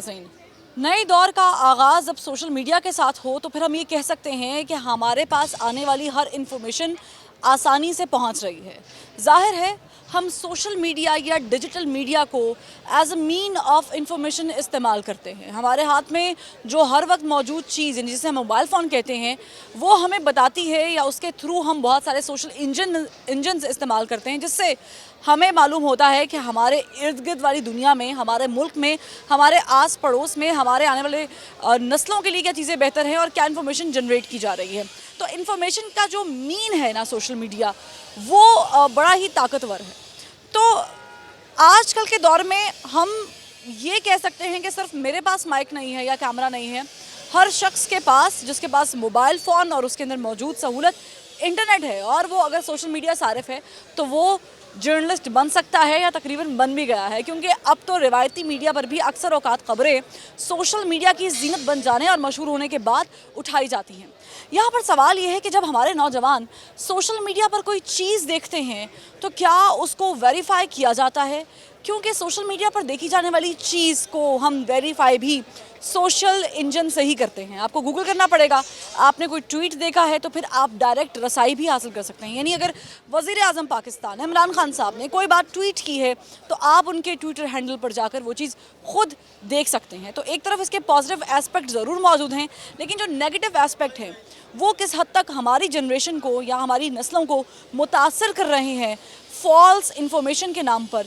नाज़रीन, नए दौर का आगाज़ जब सोशल मीडिया के साथ हो तो फिर हम ये कह सकते हैं कि हमारे पास आने वाली हर इन्फॉर्मेशन आसानी से पहुंच रही है। जाहिर है हम सोशल मीडिया या डिजिटल मीडिया को as a mean of information इस्तेमाल करते हैं। हमारे हाथ में जो हर वक्त मौजूद चीज़ यानी जिसे हम मोबाइल फ़ोन कहते हैं वो हमें बताती है या उसके थ्रू हम बहुत सारे सोशल इंजन इस्तेमाल करते हैं जिससे हमें मालूम होता है कि हमारे इर्द गिर्द वाली दुनिया में, हमारे मुल्क में, हमारे आस पड़ोस में, हमारे आने वाले नस्लों के लिए क्या चीज़ें बेहतर हैं और क्या इन्फॉर्मेशन जनरेट की जा रही है। तो इन्फॉर्मेशन का जो मीन है ना सोशल मीडिया, वो बड़ा ही ताकतवर है। तो आजकल के दौर में हम ये कह सकते हैं कि सिर्फ मेरे पास माइक नहीं है या कैमरा नहीं है, हर शख्स के पास जिसके पास मोबाइल फ़ोन और उसके अंदर मौजूद सहूलत इंटरनेट है और वो अगर सोशल मीडिया सारिफ है तो वो जर्नलिस्ट बन सकता है या तकरीबन बन भी गया है, क्योंकि अब तो रिवायती मीडिया पर भी अक्सर औकात खबरें सोशल मीडिया की जीनत बन जाने और मशहूर होने के बाद उठाई जाती हैं। यहाँ पर सवाल ये है कि जब हमारे नौजवान सोशल मीडिया पर कोई चीज़ देखते हैं तो क्या उसको वेरीफाई किया जाता है, क्योंकि सोशल मीडिया पर देखी जाने वाली चीज़ को हम वेरीफाई भी सोशल इंजन से ही करते हैं। आपको गूगल करना पड़ेगा, आपने कोई ट्वीट देखा है तो फिर आप डायरेक्ट रसाई भी हासिल कर सकते हैं। यानी अगर वज़ीर आज़म पाकिस्तान इमरान खान साहब ने कोई बात ट्वीट की है तो आप उनके ट्विटर हैंडल पर जाकर वो चीज़ खुद देख सकते हैं। तो एक तरफ इसके पॉजिटिव एस्पेक्ट ज़रूर मौजूद हैं, लेकिन जो नेगेटिव एस्पेक्ट हैं वो किस हद तक हमारी जनरेशन को या हमारी नस्लों को मुतासर कर रहे हैं फॉल्स इंफॉर्मेशन के नाम पर,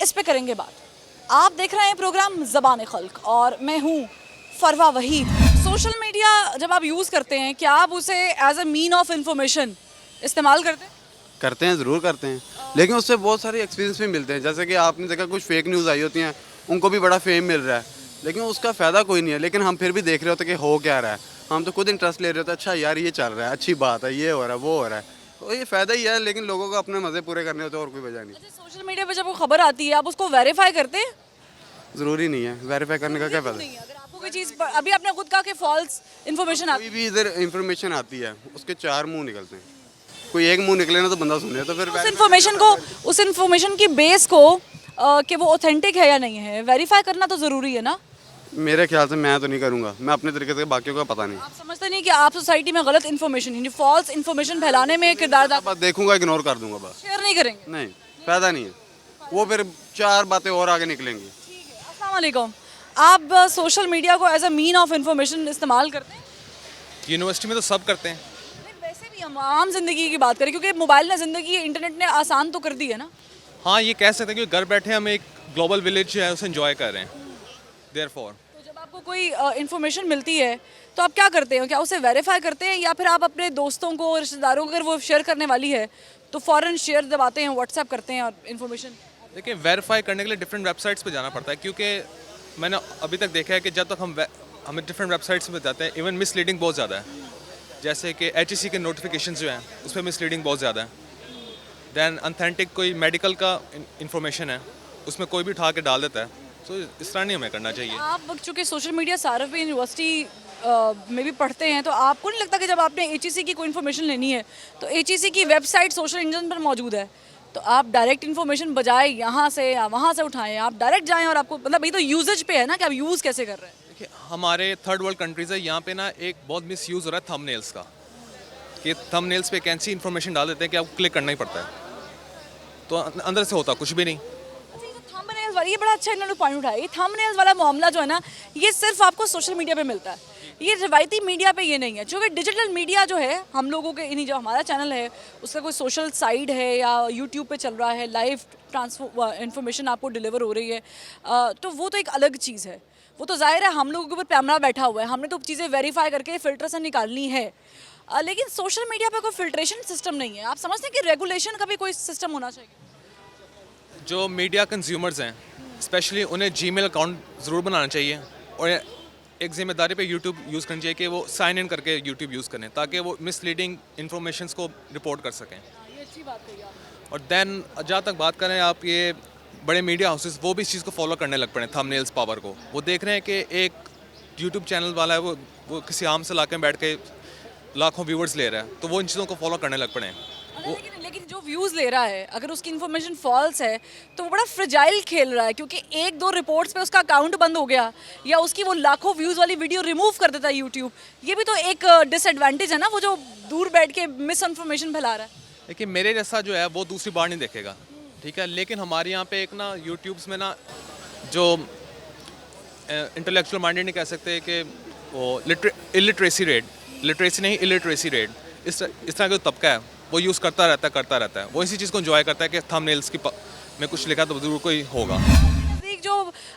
इस पे करेंगे बात। आप देख रहे हैं प्रोग्राम ज़बान खल्क और मैं हूँ फरवा वहीद। सोशल मीडिया जब आप यूज़ करते हैं क्या आप उसे as a mean of information इस्तेमाल करते हैं? करते हैं, ज़रूर करते हैं, लेकिन उससे बहुत सारे एक्सपीरियंस भी मिलते हैं। जैसे कि आपने देखा कुछ फेक न्यूज़ आई होती हैं, उनको भी बड़ा फेम मिल रहा है, लेकिन उसका फ़ायदा कोई नहीं है। लेकिन हम फिर भी देख रहे होते हैं कि हो क्या रहा है, हम तो खुद इंटरेस्ट ले रहे होते हैं, अच्छा यार ये चल रहा है, अच्छी बात है, ये हो रहा है, वो हो रहा है, तो ये फ़ायदा ही है। लेकिन लोगों को अपने मज़े पूरे करने होते हैं और कोई वजह नहीं। अच्छा, सोशल मीडिया पे जब वो खबर आती है आप उसको वेरीफाई करते हैं? ज़रूरी नहीं है, वेरीफाई करने का क्या फ़ायदा। नहीं, अगर आपको कोई चीज़ अभी आपने खुद कहा कि फॉल्स इन्फॉर्मेशन आती कोई भी इधर इंफॉर्मेशन आती है उसके चार मुंह निकलते हैं, कोई एक मुंह निकले ना तो बंदा सुने, तो फिर उस इन्फॉर्मेशन की बेस को कि वो ऑथेंटिक है या नहीं है वेरीफाई करना तो ज़रूरी है ना। मेरे ख्याल से मैं तो नहीं करूँगा, मैं अपने तरीके से, बाकियों का पता नहीं। आप समझते नहीं कि आप सोसाइटी में गलत इन्फॉर्मेशन यानी फॉल्स इन्फॉर्मेशन फैलाने में किरदार बस देखूंगा, इग्नोर कर दूंगा, बस शेयर नहीं करेंगे? नहीं, फ़ायदा नहीं है, वो फिर चार बातें और आगे निकलेंगी। अस्सलाम वालेकुम। आप सोशल मीडिया को as a mean of information इस्तेमाल करते हैं? यूनिवर्सिटी में तो सब करते हैं। नहीं, वैसे भी हम आम जिंदगी की बात करें, क्योंकि मोबाइल ने ज़िंदगी, इंटरनेट ने आसान तो कर दी है ना। हाँ, ये कह सकते हैं कि घर बैठे हम एक ग्लोबल विलेज जो है उसे एंजॉय कर रहे हैं। देयरफॉर तो जब आपको कोई इन्फॉर्मेशन मिलती है तो आप क्या करते हैं? क्या उसे वेरीफाई करते हैं या फिर आप अपने दोस्तों को, रिश्तेदारों को, अगर वो शेयर करने वाली है तो फ़ौरन शेयर दबाते हैं, व्हाट्सएप करते हैं और इन्फॉर्मेशन? देखिए, वेरीफाई करने के लिए डिफरेंट वेबसाइट्स पे जाना पड़ता है, क्योंकि मैंने अभी तक देखा है कि जब तक हमें डिफरेंट वेबसाइट्स पे जाते हैं, इवन मिसलीडिंग बहुत ज़्यादा है। जैसे कि HEC के नोटिफिकेशन जो हैं उस पर मिसलीडिंग बहुत ज़्यादा है। दैन अनथेंटिक कोई मेडिकल का इंफॉर्मेशन है उसमें कोई भी उठा के डाल देता है, तो इस तरह नहीं हमें करना चाहिए। आप चूँकि सोशल मीडिया सारा भी यूनिवर्सिटी में भी पढ़ते हैं तो आपको नहीं लगता कि जब आपने HEC की कोई इन्फॉर्मेशन लेनी है तो HEC की वेबसाइट सोशल इंजन पर मौजूद है, तो आप डायरेक्ट इन्फॉर्मेशन बजाय यहाँ से या वहाँ से उठाएं, आप डायरेक्ट जाएं और आपको मतलब ये तो यूजेज पे है ना कि आप यूज़ कैसे कर रहे हैं। देखिए, हमारे थर्ड वर्ल्ड कंट्रीज़ है, यहाँ पे ना एक बहुत मिस यूज़ हो रहा है थंबनेल्स का, कि थंबनेल्स पे एक ऐसी इन्फॉर्मेशन डाल देते हैं कि आपको क्लिक करना ही पड़ता है, तो अंदर से होता कुछ भी नहीं। अच्छा, ये थंबनेल्स वाली, ये बड़ा अच्छा इन्होंने पॉइंट उठाया। ये थंबनेल्स वाला मामला जो है ना, ये सिर्फ आपको सोशल मीडिया पे मिलता है, ये रिवायती मीडिया पे ये नहीं है। क्योंकि डिजिटल मीडिया जो है हम लोगों के, इन्हीं जो हमारा चैनल है उसका कोई सोशल साइड है या यूट्यूब पे चल रहा है, लाइव ट्रांसफर इन्फॉर्मेशन आपको डिलीवर हो रही है, तो वो तो एक अलग चीज़ है। वो तो ज़ाहिर है हम लोगों के ऊपर कैमरा बैठा हुआ है, हमने तो चीज़ें वेरीफाई करके फ़िल्टर से निकालनी है। लेकिन सोशल मीडिया पे कोई फिल्ट्रेशन सिस्टम नहीं है। आप समझते हैं कि रेगुलेशन का भी कोई सिस्टम होना चाहिए? जो मीडिया कंज्यूमर्स हैं स्पेशली उन्हें जीमेल अकाउंट ज़रूर बनाना चाहिए और एक जिम्मेदारी पे यूट्यूब यूज़ करनी चाहिए कि वो साइन इन करके यूट्यूब यूज़ करें ताकि वो मिसलीडिंग इन्फॉर्मेशंस को रिपोर्ट कर सकें। ये अच्छी बात कही आपने। और दैन जहाँ तक बात करें आप, ये बड़े मीडिया हाउसेस वो भी इस चीज़ को फॉलो करने लग पड़े, थंबनेल्स पावर को। वो देख रहे हैं कि एक यूट्यूब चैनल वाला है वो किसी आम से इलाके में बैठ के लाखों व्यूवर्स ले रहा है, तो वो इन चीज़ों को फॉलो करने लग पड़े हैं। लेकिन लेकिन जो व्यूज़ ले रहा है अगर उसकी इन्फॉर्मेशन फॉल्स है तो वो बड़ा फ्रजाइल खेल रहा है, क्योंकि एक दो रिपोर्ट्स पे उसका अकाउंट बंद हो गया या उसकी वो लाखों व्यूज़ वाली वीडियो रिमूव कर देता है यूट्यूब। ये भी तो एक डिसएडवांटेज है ना, वो जो दूर बैठ के मिस इन्फॉर्मेशन फैला रहा है। देखिए मेरे जैसा जो है वो दूसरी बार नहीं देखेगा, ठीक है, लेकिन हमारे यहाँ पे एक ना यूट्यूब्स में ना जो इंटेलेक्चुअल माइंडेड नहीं कह सकते कि वो इलिटरेसी रेट, लिटरेसी नहीं इलिटरेसी रेट, इस तरह का जो तबका है वो यूज़ करता रहता है, वो इसी चीज़ को एंजॉय करता है कि थंबनेल्स की में कुछ लिखा तो ज़रूर कोई होगा। एक जो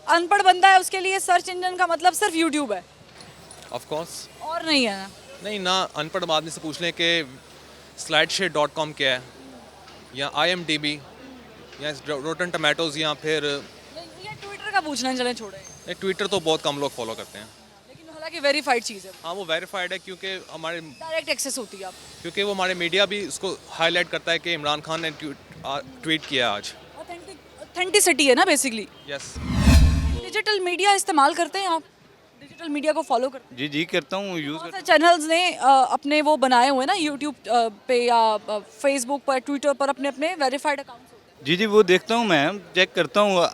अनपढ़ बंदा है उसके लिए सर्च इंजन का मतलब सिर्फ यूट्यूब है ऑफ कोर्स और नहीं है ना। नहीं ना, अनपढ़ आदमी से पूछ लें कि slideshare.com क्या है, या IMDb, या रोटन टमाटोज, या फिर ये ट्विटर का पूछना है, चलें छोड़े। ट्विटर तो बहुत कम लोग फॉलो करते हैं। लेकिन हालांकि वेरीफाइड चीज़ है, हाँ वो वेरीफाइड है डायरेक्ट एक्सेस होती है आप। क्योंकि वो हमारे मीडिया भी उसको हाईलाइट करता है कि इमरान खान ने ट्वीट किया आज। ऑथेंटिसिटी है ना बेसिकली। यस। डिजिटल मीडिया इस्तेमाल करते हैं आप? डिजिटल मीडिया को फॉलो करते हैं? जी करता हूँ, यूज़ बहुत सारे चैनल्स ने अपने वो बनाए हुए हैं ना यूट्यूब पे या फेसबुक पर, ट्विटर पर अपने अपने वेरीफाइड अकाउंट्स होते हैं। जी वो देखता हूँ, मैं चेक करता हूँ,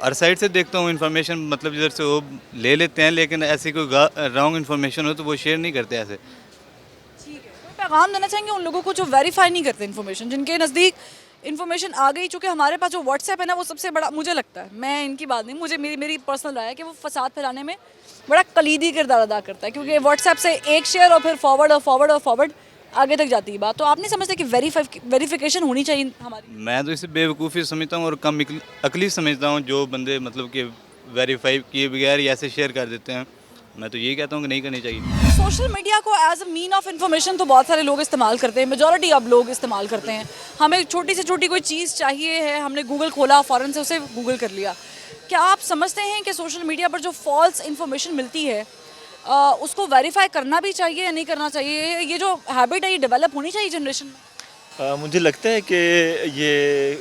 हर साइड से देखता हूँ इन्फॉर्मेशन, मतलब जिधर से वो ले लेते हैं, लेकिन ऐसी कोई रॉन्ग इन्फॉर्मेशन हो तो वो शेयर नहीं करते ऐसे। ठीक है, कोई पैगाम देना चाहेंगे उन लोगों को जो वेरीफाई नहीं करते इन्फॉर्मेशन, जिनके नज़दीक इन्फॉर्मेशन आ गई? चूँकि हमारे पास जो व्हाट्सएप है ना वो सबसे बड़ा, मुझे लगता है, मैं इनकी बात नहीं, मुझे मेरी पर्सनल राय है कि वो फसाद फैलाने में बड़ा कलीदी किरदार अदा करता है, क्योंकि व्हाट्सएप से एक शेयर और फिर फॉरवर्ड आगे तक जाती है बात। तो आप नहीं समझते कि वेरिफिकेशन होनी चाहिए हमारी? मैं तो इसे बेवकूफ़ी समझता हूँ और कम अकली समझता हूँ जो बंदे मतलब कि वेरीफाई किए बगैर ही ऐसे शेयर कर देते हैं। मैं तो यही कहता हूँ कि नहीं करनी चाहिए। सोशल मीडिया को as a mean of information तो बहुत सारे लोग इस्तेमाल करते हैं, मेजॉरिटी अब लोग इस्तेमाल करते हैं। हमें छोटी से छोटी कोई चीज़ चाहिए है, हमने गूगल खोला, फ़ौरन से उसे गूगल कर लिया। क्या आप समझते हैं कि सोशल मीडिया पर जो फॉल्स इन्फॉर्मेशन मिलती है उसको वेरीफाई करना भी चाहिए या नहीं करना चाहिए? ये जो हैबिट है ये डेवलप होनी चाहिए जनरेशन में? मुझे लगता है कि ये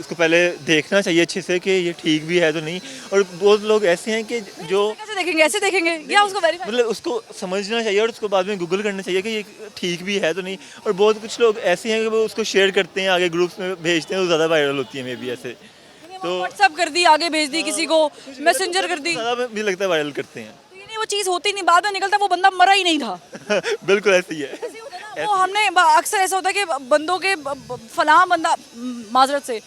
उसको पहले देखना चाहिए अच्छे से कि ये ठीक भी है तो नहीं। और बहुत लोग ऐसे हैं कि जो कैसे देखेंगे, ऐसे देखेंगे या उसको वेरीफाई? मतलब उसको समझना चाहिए और उसको बाद में गूगल करना चाहिए कि ये ठीक भी है तो नहीं। और बहुत कुछ लोग ऐसे हैं कि वो उसको शेयर करते हैं, आगे ग्रुप्स में भेजते हैं, वो ज़्यादा वायरल होती है मे भी ऐसे। तो व्हाट्सएप कर दी, आगे भेज दी किसी को, मैसेंजर कर दी, ज़्यादा मुझे लगता है वायरल करते हैं। तो ये नहीं, वो चीज़ होती नहीं, बाद में निकलता वो बंदा मरा ही नहीं था। बिल्कुल ऐसे ही है। ऐसे ही होता है ना, वो हमने अक्सर ऐसा होता है कि बंदों के फलां बंदा माजरत से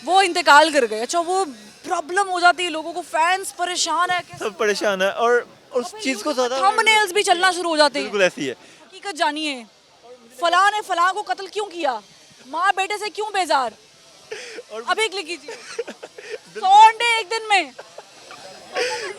वो इंतकाल कर गए, अच्छा वो प्रॉब्लम हो जाती है, लोगों को, फैंस परेशान है, कैसे सब परेशान है और उस चीज़ को ज़्यादा थंबनेल्स भी चलना शुरू हो जाते हैं। बिल्कुल ऐसी है। हकीकत जानिए, फलां ने फलां को कत्ल क्यों किया, माँ बेटे से क्यों बेजार, अभी क्लिक कीजिए 100 अंडे एक दिन में।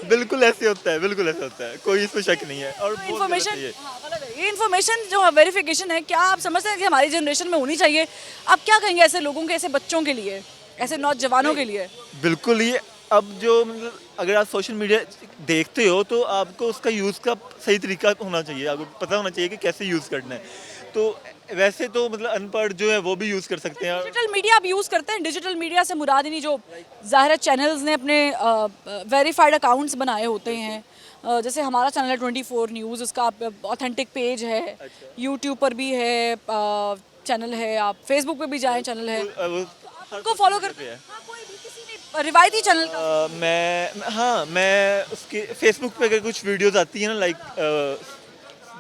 बिल्कुल ऐसे होता है, बिल्कुल ऐसा होता है, कोई इसमें शक नहीं है। और बहुत गलत है ये। इन्फॉर्मेशन, ये इन्फॉर्मेशन जो वेरिफिकेशन है, क्या आप समझते हैं कि हमारी जनरेशन में होनी चाहिए? आप क्या कहेंगे ऐसे लोगों के, ऐसे बच्चों के लिए, ऐसे नौजवानों के लिए? बिल्कुल ये अब जो मतलब अगर आप सोशल मीडिया देखते हो तो आपको उसका यूज़ का सही तरीका होना चाहिए, आपको पता होना चाहिए कि कैसे यूज़ करना है। तो वैसे तो मतलब अनपढ़ जो है वो भी यूज़ कर सकते हैं। डिजिटल मीडिया आप यूज़ करते हैं? डिजिटल मीडिया से मुराद नहीं जो ज़ाहिर चैनल्स ने अपने वेरीफाइड अकाउंट्स बनाए होते हैं, जैसे हमारा चैनल है 24 न्यूज़, उसका ऑथेंटिक पेज है, यूट्यूब पर भी है चैनल है, आप फेसबुक पे भी जाएं चैनल है, उनको फॉलो करते हैं? हाँ, कोई भी किसी भी रिवायती चैनल का? मैं उसके फेसबुक पे अगर कुछ वीडियोस आती हैं ना, लाइक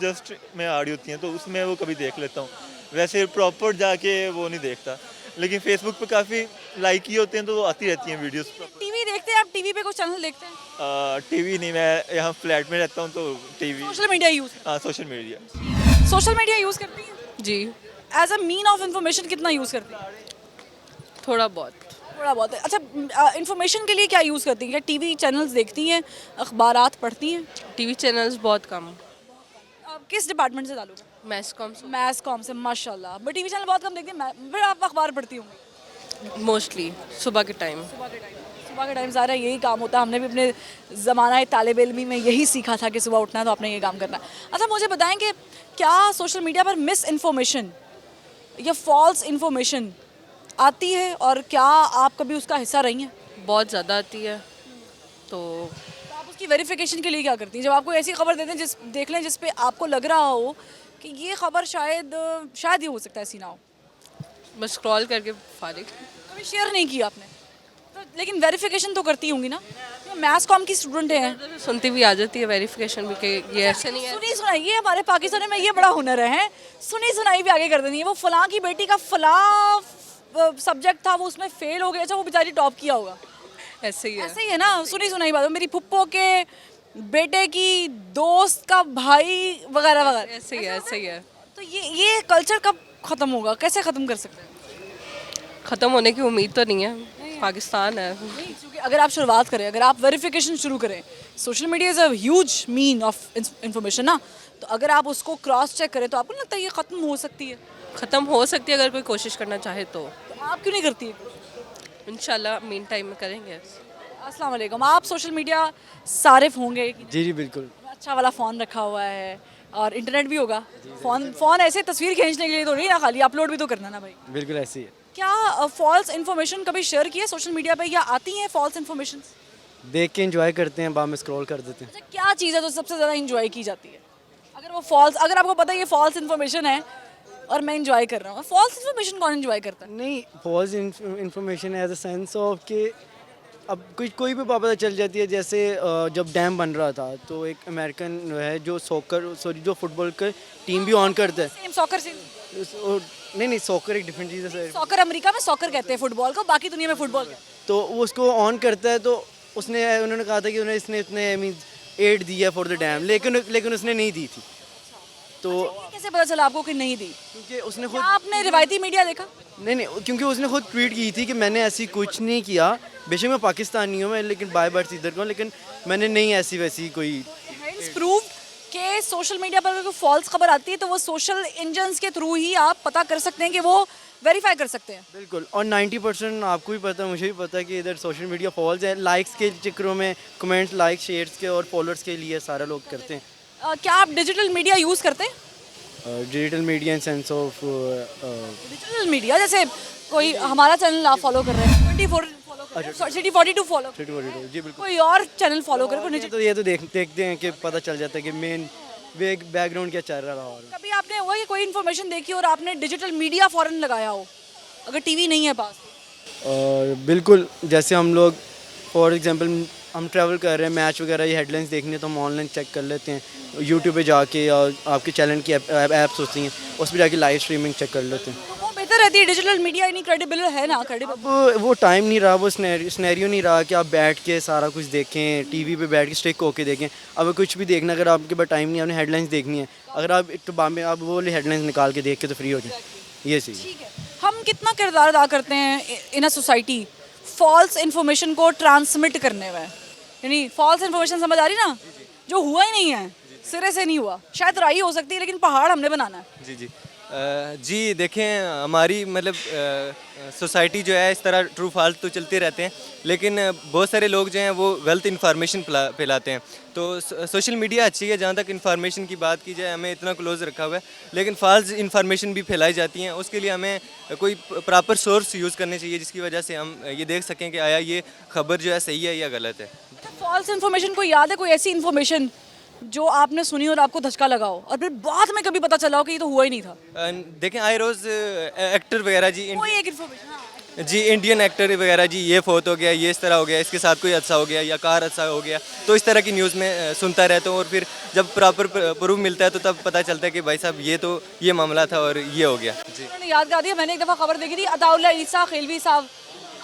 जस्ट में आ रही होती हैं तो उसमें वो कभी देख लेता हूँ। वैसे प्रॉपर जाके वो नहीं देखता, लेकिन फेसबुक पे काफ़ी लाइक ही होते हैं तो वो आती रहती हैं वीडियोस। टीवी देखते हैं आप? टीवी पे कुछ चैनल देखते हैं? टीवी नहीं, मैं यहाँ फ्लैट में रहता हूँ तो टीवी। Social media use? हाँ, social media. Social media use करती हैं? जी as a mean of information कितना यूज़ करती हैं? थोड़ा बहुत। थोड़ा बहुत है। अच्छा, इन्फॉर्मेशन के लिए क्या यूज़ करती हैं? क्या टीवी चैनल्स देखती हैं, अखबारात पढ़ती हैं? टीवी चैनल्स बहुत कम। आप किस डिपार्टमेंट से ताल्लुक है? मैस कॉम मैथ्स कॉम से, माशाल्लाह। बट टीवी चैनल बहुत कम देखती हैं, फिर आप अखबार पढ़ती होंगी? मोस्टली सुबह के टाइम। सुबह के टाइम सारा यही काम होता है, हमने भी अपने ज़माना तालिब इल्मी में यही सीखा था कि सुबह उठना है तो आपने ये काम करना है। अच्छा, मुझे बताएं कि क्या सोशल मीडिया पर मिस इन्फॉर्मेशन या फॉल्स इन्फॉर्मेशन आती है, और क्या आप कभी उसका हिस्सा रही हैं? बहुत ज़्यादा आती है। तो आप उसकी वेरिफिकेशन के लिए क्या करती हैं? जब आपको ऐसी खबर देते हैं देख लें जिस पे आपको लग रहा हो कि ये खबर शायद ये हो सकता है, ऐसी ना हो, बस स्क्रॉल करके फारिग। कभी शेयर नहीं किया आपने तो, लेकिन वेरिफिकेशन तो करती होंगी ना, मैथ्स कॉम की स्टूडेंट है। सुनती भी आ जाती है वेरिफिकेशन भी कि ये ऐसे नहीं है। सुनी सुनाई, ये हमारे पाकिस्तान में ये बड़ा हुनर है, सुनी सुनाई भी आगे कर देनी है। वो फलां की बेटी का फलां सब्जेक्ट था, वो उसमें फेल हो गया, अच्छा वो बेचारी टॉप किया होगा, ऐसे ही है। ऐसे ही है ना, सुनी सुनाई बात। मेरी फुप्पो के बेटे की दोस्त का भाई वगैरह वगैरह, ऐसे ही है, ऐसे ही है। तो ये कल्चर कब खत्म होगा, कैसे खत्म कर सकते हैं? ख़त्म होने की उम्मीद तो नहीं है, पाकिस्तान है। नहीं, क्योंकि अगर आप शुरुआत करें, अगर आप वेरिफिकेशन शुरू करें, social media is a huge mean of information ना, तो अगर आप उसको क्रॉस चेक करें तो आपको नहीं लगता है ये ख़त्म हो सकती है? ख़त्म हो सकती है अगर कोई कोशिश करना चाहे तो। तो आप क्यों नहीं करती है? इंशाल्लाह मीन टाइम में करेंगे। अस्सलाम वालेकुम। आप सोशल मीडिया सारिफ होंगे कि जी जी बिल्कुल। अच्छा वाला फ़ोन रखा हुआ है और इंटरनेट भी होगा? फ़ोन ऐसे तस्वीर खींचने के लिए तो नहीं ना, खाली अपलोड भी तो करना ना भाई। बिल्कुल ऐसी है। क्या फॉल्स इन्फॉर्मेशन कभी शेयर की है सोशल मीडिया पे, या आती हैं फॉल्स इन्फॉर्मेशन? देख के एंजॉय करते हैं, बाद में स्क्रॉल कर देते हैं। अच्छा, क्या चीज़ है जो सबसे ज़्यादा इंजॉय की जाती है? अगर वो फॉल्स, अगर आपको पता है ये फॉल्स इन्फॉर्मेशन है और मैं इंजॉय कर रहा हूँ, फॉल्स इन्फॉर्मेशन कौन इंजॉय करता है? नहीं, false information as a sense of कि अब कोई भी पता चल जाती है। जैसे जब डैम बन रहा था तो एक अमेरिकन है जो जो फुटबॉल का टीम भी ऑन करता है। सेम सॉकर से, नहीं सॉकर एक डिफरेंट चीज़ है सर। सॉकर अमेरिका में सॉकर कहते हैं फुटबॉल को, बाकी दुनिया में फुटबॉल कहते हैं। तो वो उसको ऑन करता है, तो उन्होंने कहा था कि इसने इतने मीन्स एड दिया फॉर द डैम, लेकिन उसने नहीं दी थी। तो ये कैसे पता चला आपको कि नहीं दी? क्योंकि उसने क्या खुद आपने रिवायती मीडिया देखा? नहीं, क्योंकि उसने खुद ट्वीट की थी कि मैंने ऐसी कुछ नहीं किया। बेशक मैं पाकिस्तानी हूँ, मैं लेकिन बाय बर्थ इधर का हूँ, लेकिन मैंने नहीं ऐसी वैसी कोई। Hence proved कि सोशल मीडिया पर अगर कोई फॉल्स खबर आती है तो वो सोशल इंजन्स के थ्रू ही आप पता कर सकते हैं कि वो वेरीफाई कर सकते हैं। बिल्कुल, और 90% आपको भी पता है, मुझे भी पता है कि इधर सोशल मीडिया फॉल्स है। लाइक्स के चक्करों में, कमेंट्स, लाइक, शेयर्स के और फॉलोअर्स के लिए सारे लोग करते हैं। क्या आप डिजिटल मीडिया यूज़ करते हैं? Digital media in sense of digital media जैसे कोई हमारा चैनल आप फॉलो कर रहे हैं, 24 फॉलो कर रहे हैं, सिटी 42 फॉलो, जी बिल्कुल। कोई और चैनल फॉलो करे, कोई निजी। तो ये तो देखते हैं कि पता चल जाता है कि मेन बैकग्राउंड क्या चल रहा है। कभी आपने हुआ कि कोई इन्फॉर्मेशन देखी और आपने डिजिटल मीडिया फौरन लगाया हो, अगर टीवी नहीं है पास? और बिल्कुल, जैसे हम लोग फॉर एग्जांपल हम ट्रैवल कर रहे हैं, मैच वगैरह ये हेडलाइंस देखनी है तो हम ऑनलाइन चेक कर लेते हैं। यूट्यूब पे जाके या आपके चैनल की ऐप्स होती हैं, उस पर जाके लाइव स्ट्रीमिंग चेक कर लेते हैं। तो वो बेहतर रहती है। डिजिटल मीडिया इतनी क्रेडिबल है ना, क्रेडिबल। अब वो टाइम नहीं रहा, वो स्नैरियो नहीं रहा कि आप बैठ के सारा कुछ देखें, टीवी पे बैठ के स्टिक होके देखें। अब कुछ भी देखना, अगर आपके पास टाइम नहीं है, आपने हेडलाइंस देखनी है, अगर आप एक बाद में आप वो वाली हेडलाइंस निकाल के देख के तो फ्री हो जाए। ये सही है। ठीक है, हम कितना किरदार अदा करते हैं इन अ सोसाइटी फॉल्स इन्फॉर्मेशन को ट्रांसमिट करने में? यानी फॉल्स इन्फॉर्मेशन समझ आ रही ना, जो हुआ ही नहीं है, सिरे से नहीं हुआ, शायद राई हो सकती है लेकिन पहाड़ हमने बनाना है। जी देखें, हमारी मतलब सोसाइटी जो है इस तरह ट्रू फॉल्स तो चलते रहते हैं, लेकिन बहुत सारे लोग जो हैं वो गलत इन्फॉर्मेशन फैलाते हैं। तो सोशल मीडिया अच्छी है जहाँ तक इन्फॉर्मेशन की बात की जाए, हमें इतना क्लोज रखा हुआ है, लेकिन फॉल्स इन्फॉर्मेशन भी फैलाई जाती हैं। उसके लिए हमें कोई प्रॉपर सोर्स यूज़ करने चाहिए जिसकी वजह से हम ये देख सकें कि आया ये खबर जो है सही है या गलत है। फॉल्स इन्फॉर्मेशन को याद है कोई ऐसी इन्फॉर्मेशन जो आपने सुनी और आपको धचका लगाओ और फिर बाद में कभी पता चला हो कि ये तो हुआ ही नहीं था? देखें, आई रोज़ एक्टर वगैरह जी, कोई एक इन्फॉर्मेशन जी इंडियन एक्टर वगैरह जी, ये फोत हो गया, ये इस तरह हो गया, इसके साथ कोई हादसा हो गया या कार हादसा हो गया, तो इस तरह की न्यूज़ में सुनता रहता हूँ। और फिर जब प्रॉपर प्रूफ मिलता है तो तब पता चलता है कि भाई साहब ये मामला था और ये हो गया। जी मैंने याद कर दिया, मैंने एक दफ़ा खबर देखी थी, अताउल्ला ईसा खिलवी साहब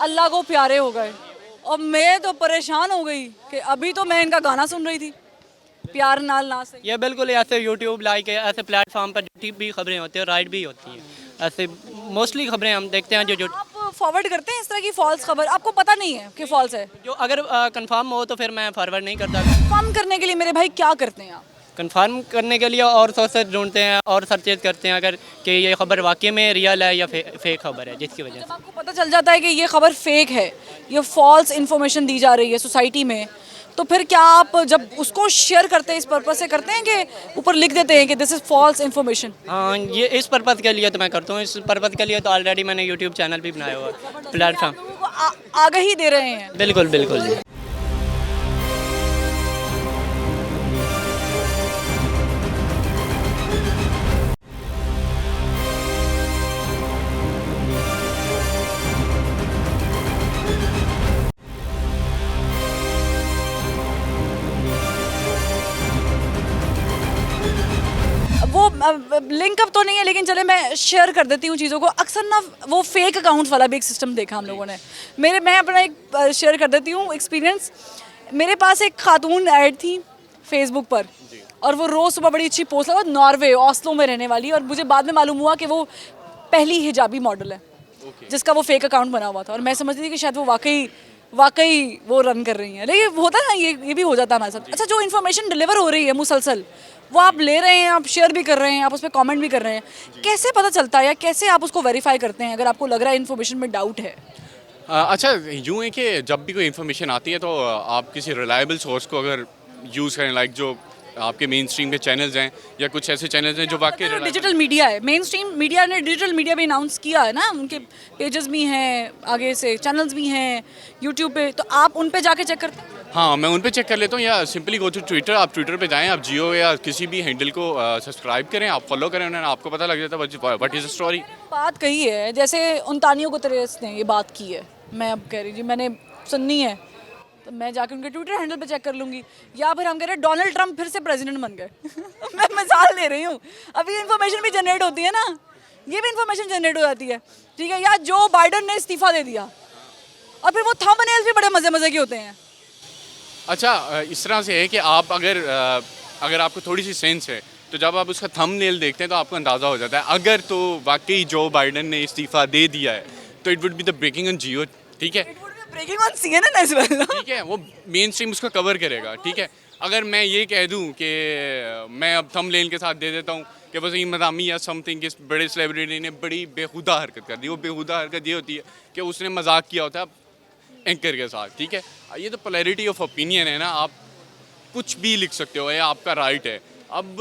अल्लाह को प्यारे हो गए और मैं तो परेशान हो गई कि अभी तो मैं इनका गाना सुन रही थी, प्यार नाल ना सही। ये बिल्कुल ऐसे यूट्यूब लाइक ऐसे प्लेटफॉर्म पर झूठी भी खबरें होती हैं, राइट भी होती हैं। ऐसे मोस्टली खबरें हम देखते हैं जो आप फॉरवर्ड करते हैं इस तरह की फॉल्स खबर, आपको पता नहीं है कि फॉल्स है? जो अगर कंफर्म हो तो फिर मैं फॉरवर्ड नहीं करता। कंफर्म करने के लिए मेरे भाई क्या करते हैं आप? कंफर्म करने के लिए और सोर्सेज ढूंढते हैं और सर्चेज करते हैं अगर कि ये खबर वाकई में रियल है या फेक खबर है, जिसकी वजह जब से आपको पता चल जाता है कि ये खबर फेक है, ये फॉल्स इन्फॉर्मेशन दी जा रही है सोसाइटी में, तो फिर क्या आप जब उसको शेयर करते हैं इस पर्पज से करते हैं कि ऊपर लिख देते हैं कि दिस इज़ फॉल्स इन्फॉर्मेशन? हाँ, ये इस पर्पज़ के लिए तो मैं करता हूँ। इस पर्पज़ के लिए तो ऑलरेडी मैंने यूट्यूब चैनल भी बनाया हुआ है, प्लेटफॉर्म। लोगों को आगाही दे रहे हैं। बिल्कुल बिल्कुल। लिंक अप तो नहीं है, लेकिन चले मैं शेयर कर देती हूँ चीज़ों को। अक्सर ना वो फेक अकाउंट वाला भी एक सिस्टम देखा हम लोगों ने। मैं अपना एक शेयर कर देती हूँ एक्सपीरियंस। मेरे पास एक खातून ऐड थी फेसबुक पर, और वो रोज़ सुबह बड़ी अच्छी पोस्ट लगा, नॉर्वे ऑस्लो में रहने वाली, और मुझे बाद में मालूम हुआ कि वो पहली हिजाबी मॉडल है जिसका वो फेक अकाउंट बना हुआ था, और मैं समझती थी कि शायद वो वाकई वो रन कर रही हैं। लेकिन होता है ना, ये भी हो जाता है हमारे साथ। अच्छा, जो इन्फॉर्मेशन डिलीवर हो रही है मुसलसल, वो आप ले रहे हैं, आप शेयर भी कर रहे हैं, आप उस पर कॉमेंट भी कर रहे हैं, कैसे पता चलता है या कैसे आप उसको वेरीफाई करते हैं अगर आपको लग रहा है इन्फॉर्मेशन में डाउट है? अच्छा, यूँ है कि जब भी कोई इन्फॉर्मेशन आती है तो आप किसी रिलायबल सोर्स को अगर यूज़ करें, लाइक जो आपके मेन स्ट्रीम के चैनल्स हैं या कुछ ऐसे चैनल्स हैं जो वाकई डिजिटल मीडिया है, मेन स्ट्रीम मीडिया ने डिजिटल मीडिया भी अनाउंस किया है ना, उनके पेजेस भी हैं, आगे से चैनल्स भी हैं यूट्यूब पे, तो आप उन पे जाके चेक करते हैं? हाँ, मैं उन पे चेक कर लेता हूँ, या सिंपली गो टू ट्विटर। आप ट्विटर पे जाएं, आप जियो या किसी भी हैंडल को सब्सक्राइब करें, आप फॉलो करें उन्हें, आपको पता लग जाता है व्हाट इज़ द स्टोरी। बात कही है, जैसे उनतानियो गुतरेस ने ये बात की है, मैं अब कह रही जी मैंने सुननी है तो मैं जाके उनके ट्विटर हैंडल पे चेक कर लूँगी। या फिर हम कह रहे हैं डोनाल्ड ट्रंप फिर से प्रेसिडेंट बन गए मैं मिसाल ले रही हूँ। अब ये इन्फॉर्मेशन भी जनरेट होती है ना, ये भी इन्फॉर्मेशन जनरेट हो जाती है, ठीक है। या जो बाइडन ने इस्तीफा दे दिया, और फिर वो थंबनेल्स भी बड़े मज़े के होते हैं। अच्छा, इस तरह से है कि आप अगर आपको थोड़ी सी सेंस है तो जब आप उसका थंबनेल देखते हैं तो आपको अंदाज़ा हो जाता है। अगर तो वाकई जो बाइडन ने इस्तीफ़ा दे दिया है तो it would be the breaking on Jio, ठीक है, breaking on CNN as well, ठीक है, वो मेन स्ट्रीम उसको कवर करेगा, ठीक है। अगर मैं ये कह दूं कि मैं अब थंबनेल के साथ दे देता हूं कि वसीम मदामी या समथिंग किस बड़े सेलिब्रिटी ने बड़ी बेहुदा हरकत कर दी, वो बेहुदा हरकत ये होती है कि उसने मजाक किया होता है एंकर के साथ, ठीक है। ये तो पोलैरिटी ऑफ ओपिनियन है ना, आप कुछ भी लिख सकते हो, ये आपका राइट है। अब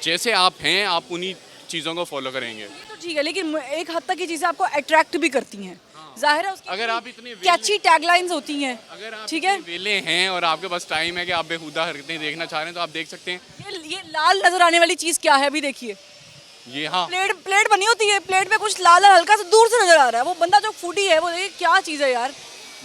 जैसे आप हैं आप उन्हीं चीज़ों को फॉलो करेंगे तो ठीक है, लेकिन एक हद तक ये चीज़ें आपको अट्रैक्ट भी करती हैं, जाहिर है। उसकी अगर आप इतने कैची टैगलाइंस होती हैं, अगर आप ठीक है, वेले हैं और आपके पास टाइम है कि आप बेहुदा हरकतें देखना चाह रहे हैं तो आप देख सकते हैं। ये लाल नजर आने वाली चीज़ क्या है अभी देखिए, ये हाँ प्लेट बनी होती है, प्लेट में कुछ लाल हल्का सा दूर से नजर आ रहा है, वो बंदा जो फूडी है वो देखिए क्या चीज़ है यार।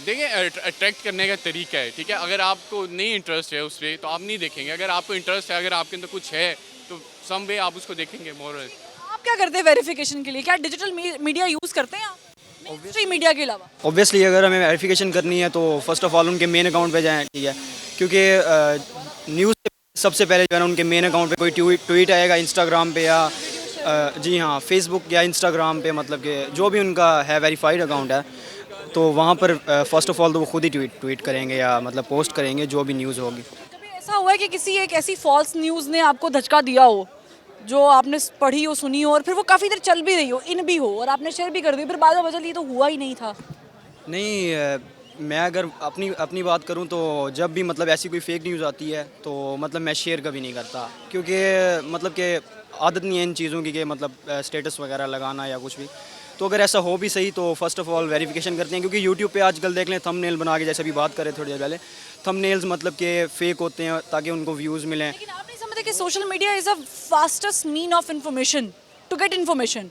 देखिए, अट्रैक्ट करने का तरीका है, ठीक है। अगर आपको नहीं इंटरेस्ट है उस पर तो आप नहीं देखेंगे, अगर आपको इंटरेस्ट है, अगर आपके अंदर कुछ है तो सम वे आप उसको देखेंगे मोर। आप क्या करते हैं वेरिफिकेशन के लिए? क्या डिजिटल मीडिया यूज़ करते हैं आप मेनस्ट्रीम मीडिया के अलावा? ऑब्वियसली अगर हमें वेरिफिकेशन करनी है तो फर्स्ट ऑफ ऑल उनके मेन अकाउंट पे जाएं, ठीक है, क्योंकि न्यूज़ सबसे पहले जो है ना उनके मेन अकाउंट पे कोई ट्वीट आएगा इंस्टाग्राम पे या जी हाँ फेसबुक या इंस्टाग्राम पे, मतलब कि जो भी उनका है वेरीफाइड अकाउंट है, तो वहाँ पर फर्स्ट ऑफ ऑल तो वो खुद ही ट्वीट करेंगे या मतलब पोस्ट करेंगे जो भी न्यूज़ होगी। कभी ऐसा हुआ है कि किसी एक ऐसी फॉल्स न्यूज़ ने आपको धचका दिया हो जो आपने पढ़ी हो, सुनी हो, और फिर वो काफ़ी देर चल भी रही हो, इन भी हो, और आपने शेयर भी कर दी, फिर बाद में बचा ये तो हुआ ही नहीं था? नहीं, मैं अगर अपनी बात करूं तो जब भी मतलब ऐसी कोई फेक न्यूज़ आती है तो मतलब मैं शेयर कभी नहीं करता, क्योंकि मतलब कि आदत नहीं है इन चीज़ों की कि मतलब स्टेटस वगैरह लगाना या कुछ भी। तो अगर ऐसा हो भी सही तो फर्स्ट ऑफ ऑल वेरिफिकेशन करते हैं, क्योंकि यूट्यूब पे आजकल देख लें थंबनेल बना के, जैसे अभी बात करें थोड़ी देर पहले, थंबनेल्स मतलब कि फ़ेक होते हैं ताकि उनको व्यूज़ मिलें। लेकिन आप नहीं समझते कि social media is a fastest mean of information to get information?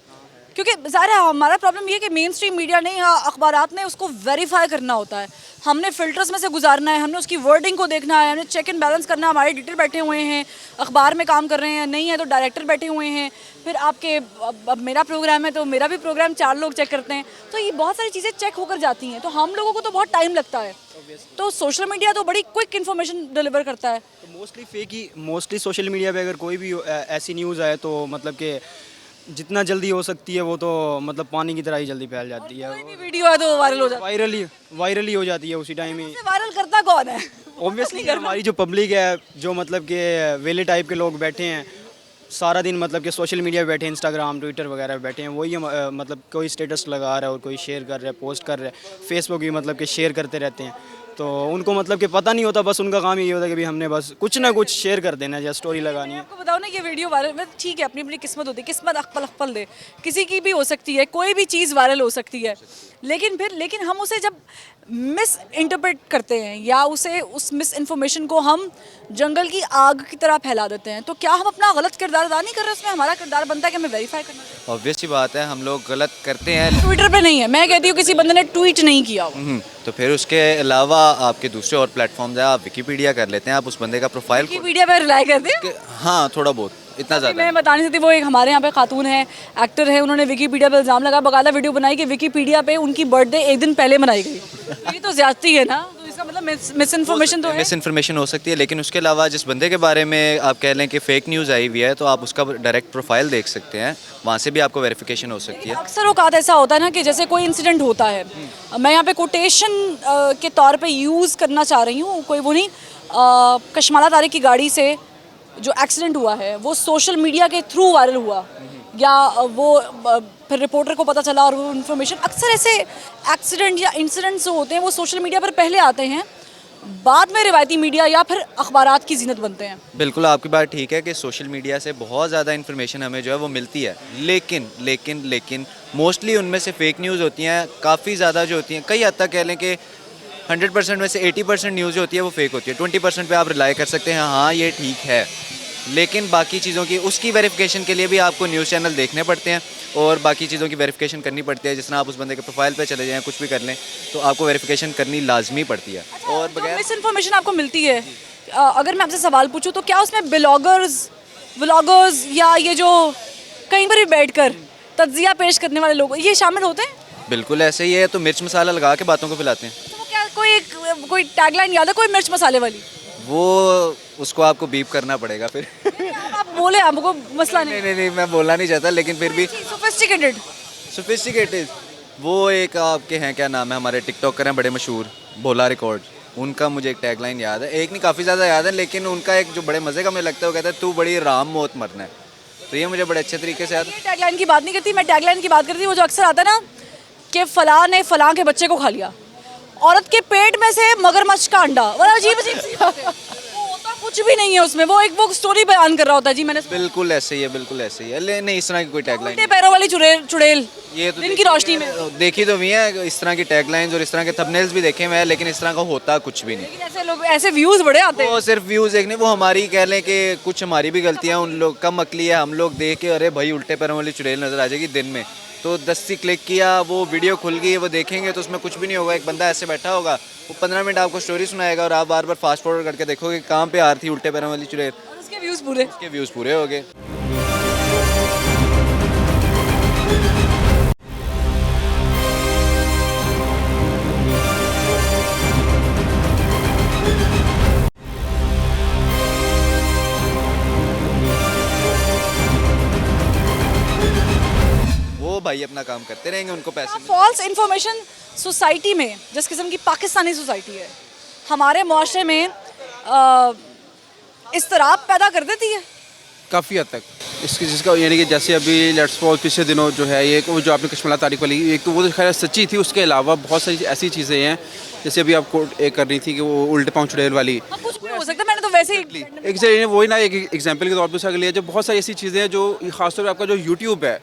क्योंकि ज़ाहिर है हमारा प्रॉब्लम ये है कि मेन स्ट्रीम मीडिया ने या अखबारात ने उसको वेरीफाई करना होता है, हमने फ़िल्टर्स में से गुजारना है, हमने उसकी वर्डिंग को देखना है, हमने चेक एंड बैलेंस करना है। हमारे एडिटर बैठे हुए हैं, अखबार में काम कर रहे हैं, नहीं है तो डायरेक्टर बैठे हुए हैं, फिर आपके अब मेरा प्रोग्राम है तो मेरा भी प्रोग्राम 4 लोग चेक करते हैं, तो ये बहुत सारी चीज़ें चेक होकर जाती हैं, तो हम लोगों को तो बहुत टाइम लगता है। तो सोशल मीडिया तो बड़ी क्विक इन्फॉर्मेशन डिलीवर करता है। तो मोस्टली सोशल मीडिया पे अगर कोई भी ऐसी न्यूज़ आए तो मतलब कि जितना जल्दी हो सकती है वो तो मतलब पानी की तरह ही जल्दी फैल जाती है। कोई भी वीडियो है तो वायरल हो जाता है, वायरल ही हो जाती है उसी टाइम ही। वायरल करता कौन है? ऑब्वियसली हमारी जो पब्लिक है, जो मतलब कि वेले टाइप के लोग बैठे हैं सारा दिन, मतलब कि सोशल मीडिया पे बैठे हैं, इंस्टाग्राम ट्विटर वगैरह पे बैठे हैं, वही मतलब कोई स्टेटस लगा रहा है और कोई शेयर कर रहा है, पोस्ट कर रहा है, फेसबुक भी मतलब कि शेयर करते रहते हैं, तो उनको मतलब कि पता नहीं होता, बस उनका काम ये होता है कि भाई हमने बस कुछ ना कुछ शेयर कर देना है या स्टोरी लगानी है। आपको बताओ ना, ये वीडियो वायरल, ठीक है, अपनी अपनी किस्मत होती है, किस्मत अक्पल दे, किसी की भी हो सकती है, कोई भी चीज़ वायरल हो सकती है, लेकिन हम उसे जब मिस इंटरप्रेट करते हैं या उस मिस इन्फॉर्मेशन को हम जंगल की आग की तरह फैला देते हैं, तो क्या हम अपना गलत किरदार अदा नहीं कर रहे? उसमें हमारा किरदार बनता है कि हमें वेरीफाई करना चाहिए। ऑब्वियस सी बात है, हम लोग गलत करते हैं। ट्विटर पे नहीं है, मैं कहती हूँ किसी बंदे ने ट्वीट नहीं किया हो, तो फिर उसके अलावा आपके दूसरे और प्लेटफॉर्म्स है, आप विकीपीडिया कर लेते हैं, आप उस बंदे का प्रोफाइल विकीपीडिया पे रिलाई करते हैं। हाँ, थोड़ा बहुत इतना ज़्यादा मैं बता नहीं सकती, वो एक हमारे यहाँ पे खातून है, एक्टर है, उन्होंने विकीपीडिया पे इल्ज़ाम लगा, बकायदा वीडियो बनाई कि विकीपीडिया पे उनकी बर्थडे एक दिन पहले मनाई गई। ये तो ज़्यादती है ना, तो इसका मतलब मिस इन्फॉर्मेशन तो है। मिस इन्फॉर्मेशन हो सकती है, लेकिन उसके अलावा जिस बंदे के बारे में आप कह लें कि फ़ेक न्यूज़ आई हुई है, तो आप उसका डायरेक्ट प्रोफाइल देख सकते हैं, वहाँ से भी आपको वेरिफिकेशन हो सकती है। अक्सर औकात ऐसा होता है ना कि जैसे कोई इंसिडेंट होता है, मैं यहाँ पे कोटेशन के तौर पे यूज़ करना चाह रही हूँ, कोई वो नहीं, कशमाला तारिक की गाड़ी से जो एक्सीडेंट हुआ है वो सोशल मीडिया के थ्रू वायरल हुआ, या वो फिर रिपोर्टर को पता चला और वो इन्फॉर्मेशन, अक्सर ऐसे एक्सीडेंट या इंसिडेंट्स जो होते हैं वो सोशल मीडिया पर पहले आते हैं, बाद में रिवायती मीडिया या फिर अखबारात की जीनत बनते हैं। बिल्कुल आपकी बात ठीक है कि सोशल मीडिया से बहुत ज़्यादा इन्फॉर्मेशन हमें जो है वो मिलती है, लेकिन मोस्टली उनमें से फ़ेक न्यूज़ होती हैं, काफ़ी ज़्यादा जो होती हैं, कई हद तक कह लें कि 100% में से 80% न्यूज़ जो होती है वो फेक होती है। 20% पे आप रिलाई कर सकते हैं, हाँ ये ठीक है, लेकिन बाकी चीज़ों की उसकी वेरिफिकेशन के लिए भी आपको न्यूज़ चैनल देखने पड़ते हैं और बाकी चीज़ों की वेरिफिकेशन करनी पड़ती है। जिस तरह आप उस बंदे के प्रोफाइल पे चले जाएं, कुछ भी कर लें, तो आपको वेरिफिकेशन करनी लाजमी पड़ती है। और बगैर मिस इन्फॉर्मेशन आपको मिलती है, अगर मैं आपसे सवाल पूछूं तो क्या उसमें व्लॉगर्स या ये जो कहीं पर भी बैठकर तज्जिया पेश करने वाले लोग ये शामिल होते हैं? बिल्कुल ऐसे ही है, तो मिर्च मसाला लगा के बातों को फैलाते हैं। तो वो क्या कोई टैगलाइन याद है कोई मिर्च मसाले वाली? वो उसको आपको बीप करना पड़ेगा फिर। आप बोले, हमको मसला नहीं। नहीं मैं बोलना नहीं चाहता, लेकिन फिर भी सोफिस्टिकेटेड वो एक आपके हैं, क्या नाम है, हमारे टिकटॉकर हैं बड़े मशहूर, भोला रिकॉर्ड, उनका मुझे एक टैगलाइन याद है, एक नहीं काफ़ी ज़्यादा याद है, लेकिन उनका एक जो बड़े मज़े का मुझे लगता है वो कहता है तू बड़ी राम मौत मरना है, तो ये मुझे बड़े अच्छे तरीके से याद है। टैगलाइन की बात नहीं करती, मैं टैगलाइन की बात करती हूँ, वो जो अक्सर आता है ना कि फलां ने फलां के बच्चे को खा लिया, औरत के पेट में से मगरमच्छ का अंडा, बड़ा अजीब सी बात है। वो होता कुछ भी नहीं है उसमें, वो स्टोरी बयान कर रहा होता है। जी मैंने बिल्कुल ऐसे ही है, नहीं इस तरह की कोई टैगलाइन उल्टे पैरों वाली चुड़ैल ये तो दिन की रोशनी में देखी तो भी है, इस तरह की टैगलाइंस और इस तरह के थंबनेल्स भी देखे हुए हैं, लेकिन इस तरह का होता कुछ भी नहीं। लेकिन ऐसे लोग, ऐसे व्यूज बड़े आते हैं। वो सिर्फ व्यूज एक नहीं, वो हमारी कह लें कि कुछ हमारी भी गलतियाँ, उन लोग कम अकली है, हम लोग देख के अरे भाई उल्टे पैरों वाली चुड़ैल नजर आ जाएगी दिन में, तो 10 से क्लिक किया, वो वीडियो खुल गई, वो देखेंगे तो उसमें कुछ भी नहीं होगा। एक बंदा ऐसे बैठा होगा, वो 15 मिनट आपको स्टोरी सुनाएगा और आप बार बार फास्ट फॉरवर्ड करके देखोगे कहाँ पे आ रही थी उल्टे पैरों वाली चुड़ैल, उसके व्यूज पूरे हो गए। वो भाई अपना काम करते रहेंगे, उनको पैसे फॉल्स इन्फॉर्मेशन सोसाइटी में, जिस किस्म की पाकिस्तानी सोसाइटी है, हमारे मुआशरे में इस्तराब पैदा कर देती है काफ़ी हद तक। इसकी जिसका यानी कि जैसे अभी लेट्स सपोज पिछले दिनों जो है ये वो जो आपने कशमाला तारिक वाली, एक तो वो तो खैर सच्ची थी, उसके अलावा बहुत सारी ऐसी चीज़ें हैं, जैसे अभी आपको एक कर रही थी कि वो उल्टे पाँव चुड़ैल वाली, कुछ भी हो सकता है, मैंने तो वैसे ही एक वही ना, एक एग्जाम्पल के तौर पर उसका लिया, जो बहुत सारी ऐसी चीज़ें हैं जो खासतौर पर आपका जो यूट्यूब है,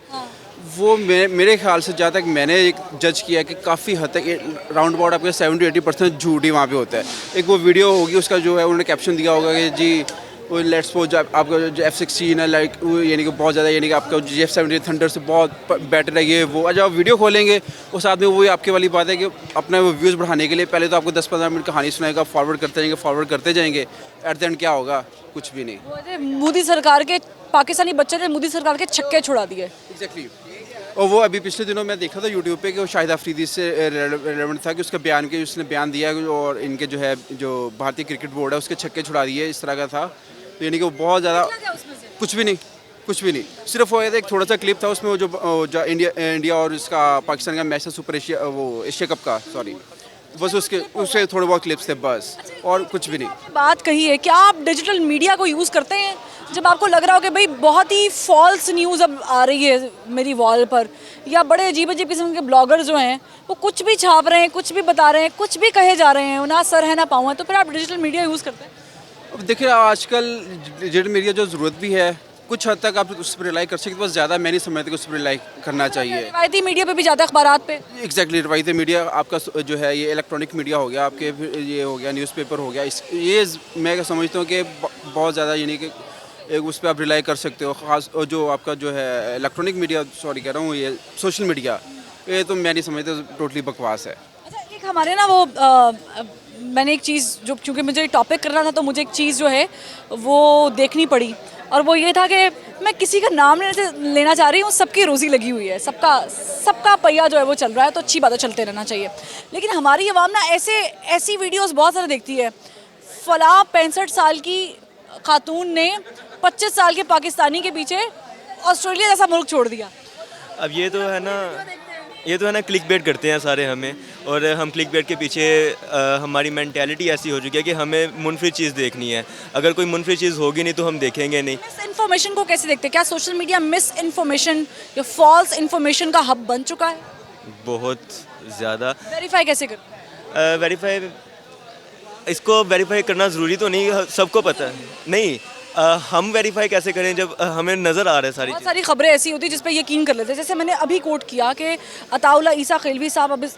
वो मेरे ख्याल से जहाँ तक मैंने एक जज किया कि काफ़ी हद तक राउंड अबाउट आपके 70-80% झूठ ही वहाँ पे होता है। एक वो वीडियो होगी, उसका जो है उन्होंने कैप्शन दिया होगा कि जी वो लेट्स सपोज आपका जो F-16 है, लाइक यानी कि बहुत ज़्यादा, यानी कि आपका जो F-17 थंडर से बहुत बेटर है ये वो, जब आप वीडियो खोलेंगे और साथ में वही आपके वाली बात है कि अपना वो व्यूज़ बढ़ाने के लिए पहले तो आपको 10-15 मिनट कहानी सुनाएगा, फॉरवर्ड करते जाएंगे, एट द एंड क्या होगा, कुछ भी नहीं। मोदी सरकार के, पाकिस्तानी बच्चे ने मोदी सरकार के छक्के छुड़ा दिए। एग्जैक्टली। और वो अभी पिछले दिनों मैं देखा था यूट्यूब पे कि वो शाहिद अफरीदी से रेलेवेंट था कि उसका बयान के उसने बयान दिया और इनके जो है जो भारतीय क्रिकेट बोर्ड है उसके छक्के छुड़ा दिए, इस तरह का था। तो यानी कि वो बहुत ज़्यादा कुछ भी नहीं, सिर्फ वो एक थोड़ा सा क्लिप था उसमें, वो जो इंडिया और इसका पाकिस्तान का मैच था सुपर एशिया, वो एशिया कप का, सॉरी, बस उससे थोड़े बहुत क्लिप्स थे बस, और कुछ भी नहीं। बात कही है, क्या आप डिजिटल मीडिया को यूज़ करते हैं जब आपको लग रहा हो कि भाई बहुत ही फॉल्स न्यूज़ अब आ रही है मेरी वॉल पर, या बड़े अजीब किस्म के ब्लॉगर जो हैं वो कुछ भी छाप रहे हैं, कुछ भी बता रहे हैं, कुछ भी कहे जा रहे हैं, ना सर है ना पाँव है, तो फिर आप डिजिटल मीडिया यूज़ करते हैं? अब देखिए आजकल डिजिटल मीडिया जो ज़रूरत भी है, कुछ हद तक आप उस पर रिलाई कर सकते, बस ज़्यादा मैं नहीं समझती कि उस पर रिलाई करना चाहिए। रिवायती मीडिया पे भी ज़्यादा, अखबारात पे। एग्जैक्टली, रिवायती मीडिया आपका जो है ये इलेक्ट्रॉनिक मीडिया हो गया, आपके ये हो गया न्यूज़पेपर हो गया, ये मैं समझता हूँ कि बहुत ज़्यादा यानी कि एक उस पर आप रिलाई कर सकते हो। ख़ास जो आपका जो है इलेक्ट्रॉनिक मीडिया, सॉरी कह रहा हूँ, ये सोशल मीडिया, ये तो मैं नहीं समझता, टोटली बकवास है। अच्छा, एक हमारे ना वो मैंने एक चीज़ जो, क्योंकि मुझे टॉपिक करना था तो मुझे एक चीज़ जो है वो देखनी पड़ी, और वो ये था कि मैं किसी का नाम लेना चाह रही हूँ, सबकी रोज़ी लगी हुई है, सबका पहिया जो है वो चल रहा है, तो अच्छी बात है, चलते रहना चाहिए। लेकिन हमारी आवाम ना ऐसी वीडियोस बहुत सारे देखती है। फलां 65 साल की खातून ने 25 साल के पाकिस्तानी के पीछे ऑस्ट्रेलिया जैसा मुल्क छोड़ दिया। अब ये तो है ना क्लिक बेट करते हैं सारे हमें, और हम क्लिक बेट के पीछे हमारी मेंटालिटी ऐसी हो चुकी है कि हमें मुनफरिद चीज़ देखनी है। अगर कोई मुनफरिद चीज़ होगी नहीं तो हम देखेंगे नहीं। मिस इन्फॉर्मेशन को कैसे देखते हैं? क्या सोशल मीडिया मिस इन्फॉर्मेशन या फॉल्स इन्फॉर्मेशन का हब बन चुका है? बहुत ज़्यादा। वेरीफाई कैसे करते हैं? इसको वेरीफाई करना ज़रूरी तो नहीं, सबको पता है। नहीं, हम वेरीफाई कैसे करें जब हमें नज़र आ रहा है सारी बहुत सारी खबरें ऐसी होती है जिस पे यकीन कर लेते हैं। जैसे मैंने अभी कोट किया कि अताउल्ला ईसा खिलवी साहब अब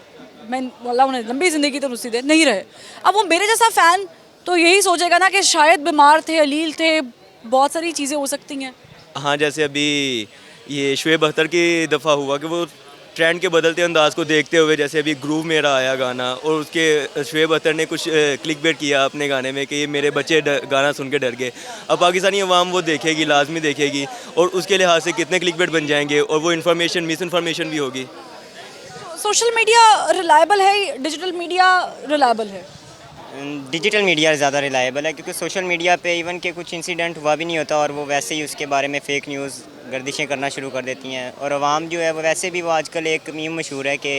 मैं अल्लाह उन्हें लंबी ज़िंदगी तो नसीब दे, नहीं रहे। अब वो मेरे जैसा फ़ैन तो यही सोचेगा ना कि शायद बीमार थे, अलील थे, बहुत सारी चीज़ें हो सकती हैं। हाँ, जैसे अभी ये शुएब अख्तर की दफ़ा हुआ कि वो ट्रेंड के बदलते अंदाज को देखते हुए, जैसे अभी ग्रूव मेरा आया गाना और उसके शुएब अख्तर ने कुछ क्लिक बेट किया अपने गाने में कि ये मेरे बच्चे गाना सुन के डर गए। अब पाकिस्तानी अवाम वो देखेगी, लाजमी देखेगी, और उसके लिहाज से कितने क्लिक बेट बन जाएंगे और वो इन्फॉर्मेशन मिस इन्फॉर्मेशन भी होगी। सोशल मीडिया रिलायबल है, डिजिटल मीडिया रिलायबल है? डिजिटल मीडिया ज़्यादा रिलायबल है, क्योंकि सोशल मीडिया पे इवन के कुछ इंसिडेंट हुआ भी नहीं होता और वो वैसे ही उसके बारे में फ़ेक न्यूज़ गर्दिशें करना शुरू कर देती हैं। और आवाम जो है वो वैसे भी, वो आजकल एक मीम मशहूर है कि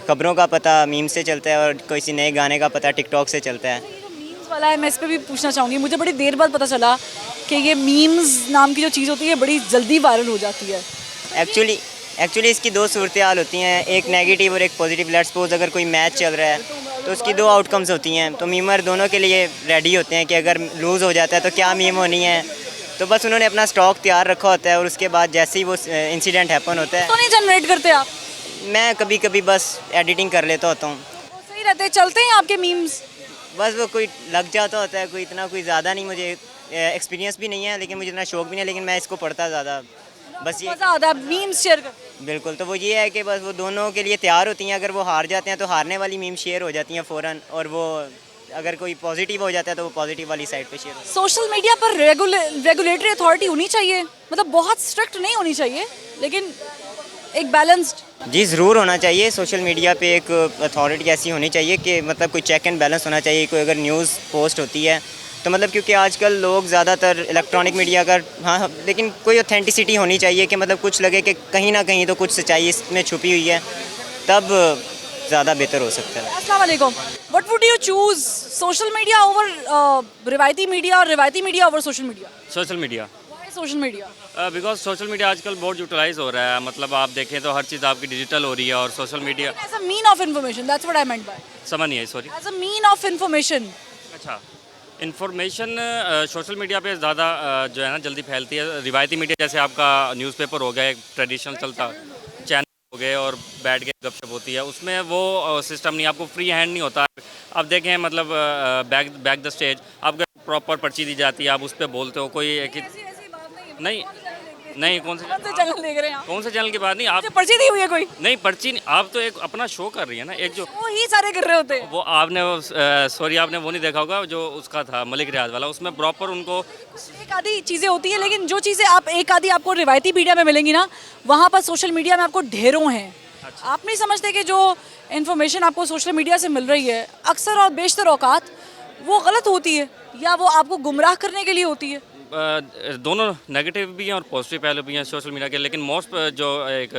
ख़बरों का पता मीम से चलता है और किसी नए गाने का पता टिकटॉक से चलता है। मीम्स वाला है, मैं इस पर भी पूछना चाहूँगी। मुझे बड़ी देर बाद पता चला कि ये मीम्स नाम की जो चीज़ होती है बड़ी जल्दी वायरल हो जाती है। एक्चुअली इसकी दो सूरत हाल होती हैं, एक नेगेटिव और एक पॉजिटिव। लेट्स सपोज अगर कोई मैच चल रहा है तो उसकी दो आउटकम्स होती हैं, तो मीमर दोनों के लिए रेडी होते हैं कि अगर लूज़ हो जाता है तो क्या मीम होनी है। तो बस उन्होंने अपना स्टॉक तैयार रखा होता है और उसके बाद जैसे ही वो इंसिडेंट हैपन होता है। तो नहीं जनरेट करते आप? मैं कभी कभी बस एडिटिंग कर लेता होता हूँ। सही रहते हैं, चलते हैं आपके मीम्स? बस वो कोई लग जाता होता है, कोई इतना कोई ज़्यादा नहीं। मुझे एक्सपीरियंस भी नहीं है, लेकिन मुझे इतना शौक भी नहीं है, लेकिन मैं इसको पढ़ता ज़्यादा। बस ये मज़ा आता है मीम्स शेयर कर। बिल्कुल, तो वो ये है कि बस वो दोनों के लिए तैयार होती हैं। अगर वो हार जाते हैं तो हारने वाली मीम शेयर हो जाती हैं फ़ौरन, और वो अगर कोई पॉजिटिव हो जाता है तो वो पॉजिटिव वाली साइड पे शेयर। सोशल मीडिया पर रेगुलेटरी अथॉरिटी होनी चाहिए, मतलब बहुत स्ट्रिक्ट नहीं होनी चाहिए, लेकिन एक बैलेंस्ड। जी ज़रूर होना चाहिए। सोशल मीडिया पे एक अथॉरिटी ऐसी होनी चाहिए कि मतलब कोई चेक एंड बैलेंस होना चाहिए। कोई अगर न्यूज़ पोस्ट होती है तो मतलब, क्योंकि आजकल लोग ज़्यादातर इलेक्ट्रॉनिक मीडिया का, हाँ, लेकिन कोई ऑथेंटिसिटी होनी चाहिए कि मतलब कुछ लगे कि कहीं ना कहीं तो कुछ सच्चाई इसमें छुपी हुई है, तब ज़्यादा बेहतर हो सकता है। अस्सलाम वालेकुम। What would you choose, social media over रिवायती मीडिया और रिवायती media over social media? Social media. Why social media? Because social media आजकल बहुत यूटिलाइज हो रहा है। मतलब आप देखें तो हर चीज़ आपकी डिजिटल हो रही है, और social media as a mean of information, that's what I meant by. समझ नहीं आई, sorry. As a mean of information. अच्छा, इन्फॉर्मेशन सोशल मीडिया पे ज़्यादा जो है ना जल्दी फैलती है। रिवायती मीडिया जैसे आपका न्यूज़पेपर हो गया, एक ट्रेडिशनल चलता चैनल हो गए और बैठ के गपशप होती है, उसमें वो सिस्टम नहीं, आपको फ्री हैंड नहीं होता। अब देखें मतलब बैक द स्टेज आपको प्रॉपर पर्ची दी जाती है, आप उस पर बोलते हो। कोई नहीं कौन से चैनल देख रहे हैं आप? कौन से चैनल की बात नहीं, आप पर्ची दी हुई है कोई? नहीं, पर्ची नहीं, आप तो एक अपना शो कर रही है ना, एक जो वो ही सारे कर रहे होते हैं। वो आपने सॉरी आपने वो नहीं देखा होगा जो उसका था मलिक रियाज वाला, उसमें प्रॉपर उनको एक आधी चीज़ें होती हैं, लेकिन जो चीज़ें आप एक आधी आपको रिवायती मीडिया में मिलेंगी ना, वहाँ पर सोशल मीडिया में आपको ढेरों हैं। आप नहीं समझते कि जो इन्फॉर्मेशन आपको सोशल मीडिया से मिल रही है अक्सर और बेशतर औकात वो गलत होती है, या वो आपको गुमराह करने के लिए होती है? दोनों नेगेटिव भी हैं और पॉजिटिव पहलू भी हैं सोशल मीडिया के, लेकिन मोस्ट जो एक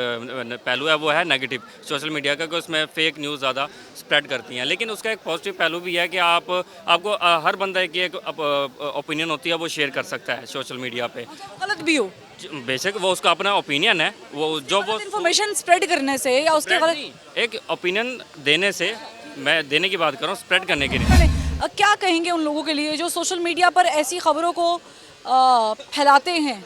पहलू है वो है नेगेटिव सोशल मीडिया का, कि उसमें फेक न्यूज़ ज़्यादा स्प्रेड करती हैं। लेकिन उसका एक पॉजिटिव पहलू भी है कि आपको हर बंदा की एक ओपिनियन होती है, वो शेयर कर सकता है सोशल मीडिया पे, गलत भी हो बेशक वो उसका अपना ओपिनियन है, वो जो वो इन्फॉर्मेशन स्प्रेड करने से या उसके गलत एक ओपिनियन देने से, मैं देने की बात कर रहा हूँ, स्प्रेड करने के लिए। क्या कहेंगे उन लोगों के लिए जो सोशल मीडिया पर ऐसी खबरों को फैलाते हैं,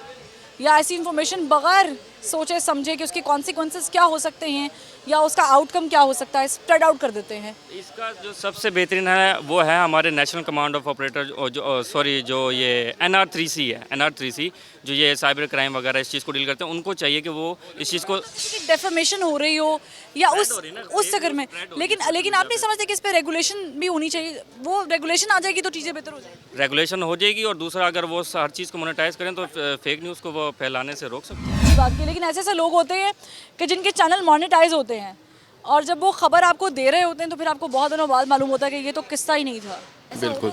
या ऐसी इन्फॉर्मेशन बगैर सोचे समझे कि उसके कॉन्सिक्वेंसेस क्या हो सकते हैं, या उसका आउटकम क्या हो सकता है, स्प्रेड आउट कर देते हैं। इसका जो सबसे बेहतरीन है वो है हमारे नेशनल कमांड ऑफ ऑपरेटर जो ये NR3C है, NR3C जो ये साइबर क्राइम वगैरह इस चीज़ को डील करते हैं, उनको चाहिए कि वो इस चीज़ को डेफेमेशन हो रही हो या उस चक्कर में, लेकिन आप नहीं समझते कि इस पे रेगुलेशन भी होनी चाहिए? वो रेगुलेशन आ जाएगी तो चीज़ें बेहतर हो जाएगी। रेगुलेशन हो जाएगी और दूसरा अगर वो हर चीज़ को मोनेटाइज करें तो फेक न्यूज़ को वो फैलाने से रोक सकते हैं। अच्छी बात की, लेकिन ऐसे ऐसे लोग होते हैं कि जिनके चैनल मोनेटाइज होते हैं और जब वो खबर आपको दे रहे होते हैं तो फिर आपको बहुत दिनों बाद मालूम होता है कि ये तो किस्सा ही नहीं था। बिल्कुल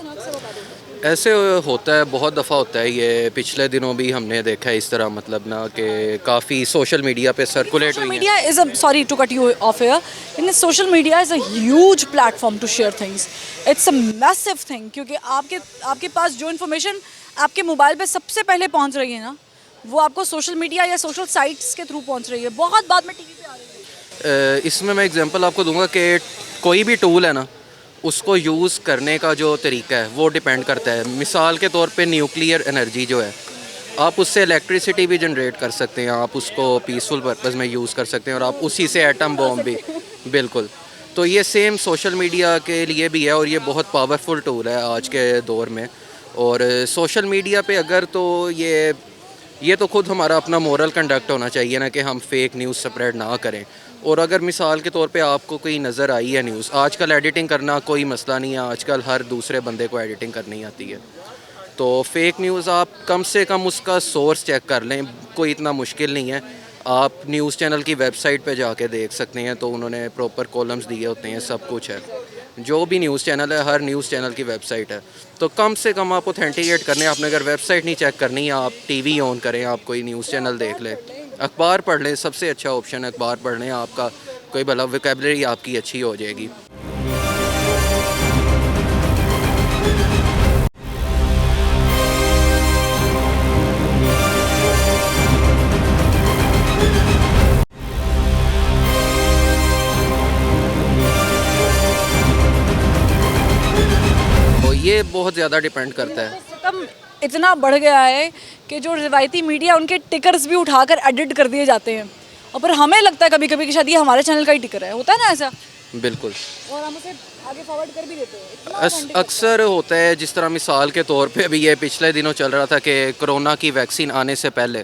ऐसे होता है, बहुत दफ़ा होता है ये। पिछले दिनों भी हमने देखा है इस तरह, मतलब ना कि काफ़ी सोशल मीडिया पे सर्कुलेट हुई है। Media is a, sorry to cut you off here, लेकिन social media is a huge platform to share things. It's a massive thing, क्योंकि आपके पास जो इन्फॉर्मेशन आपके मोबाइल पे सबसे पहले पहुंच रही है ना, वो आपको सोशल मीडिया या सोशल साइट्स के थ्रू पहुंच रही है, बहुत बाद में टीवी पे आ रही है। इसमें मैं एग्जांपल आपको दूंगा कि कोई भी टूल है ना, उसको यूज़ करने का जो तरीका है वो डिपेंड करता है। मिसाल के तौर पे न्यूक्लियर एनर्जी जो है, आप उससे इलेक्ट्रिसिटी भी जनरेट कर सकते हैं, आप उसको पीसफुल पर्पस में यूज़ कर सकते हैं और आप उसी से एटम बॉम्ब भी, बिल्कुल। तो ये सेम सोशल मीडिया के लिए भी है और ये बहुत पावरफुल टूल है आज के दौर में। और सोशल मीडिया पे अगर तो ये तो खुद हमारा अपना मोरल कंडक्ट होना चाहिए ना कि हम फेक न्यूज़ स्प्रेड ना करें। और अगर मिसाल के तौर पे आपको कोई नज़र आई है न्यूज़, आजकल एडिटिंग करना कोई मसला नहीं है, आजकल हर दूसरे बंदे को एडिटिंग करनी आती है। तो फेक न्यूज़ आप कम से कम उसका सोर्स चेक कर लें, कोई इतना मुश्किल नहीं है। आप न्यूज़ चैनल की वेबसाइट पे जाके देख सकते हैं, तो उन्होंने प्रॉपर कॉलम्स दिए होते हैं, सब कुछ है। जो भी न्यूज़ चैनल है, हर न्यूज़ चैनल की वेबसाइट है। तो कम से कम आप ऑथेंटिकेट करने, आपने अगर वेबसाइट नहीं चेक करनी है, आप टीवी ऑन करें, आप कोई न्यूज़ चैनल देख लें, अखबार पढ़ लें, सबसे अच्छा ऑप्शन है अखबार पढ़ लें। आपका कोई भला वोकैबुलरी आपकी अच्छी हो जाएगी। तो ये बहुत ज़्यादा डिपेंड करता है। सिस्टम इतना बढ़ गया है कि जो रिवायती मीडिया, उनके टिकर्स भी उठाकर एडिट कर दिए जाते हैं और फिर हमें लगता है कभी कभी कि शायद ये हमारे चैनल का ही टिकर है। होता है ना ऐसा? बिल्कुल, और हम उसे आगे फॉरवर्ड कर भी देते हैं। अक्सर होता है। जिस तरह मिसाल के तौर पे अभी ये पिछले दिनों चल रहा था कि कोरोना की वैक्सीन आने से पहले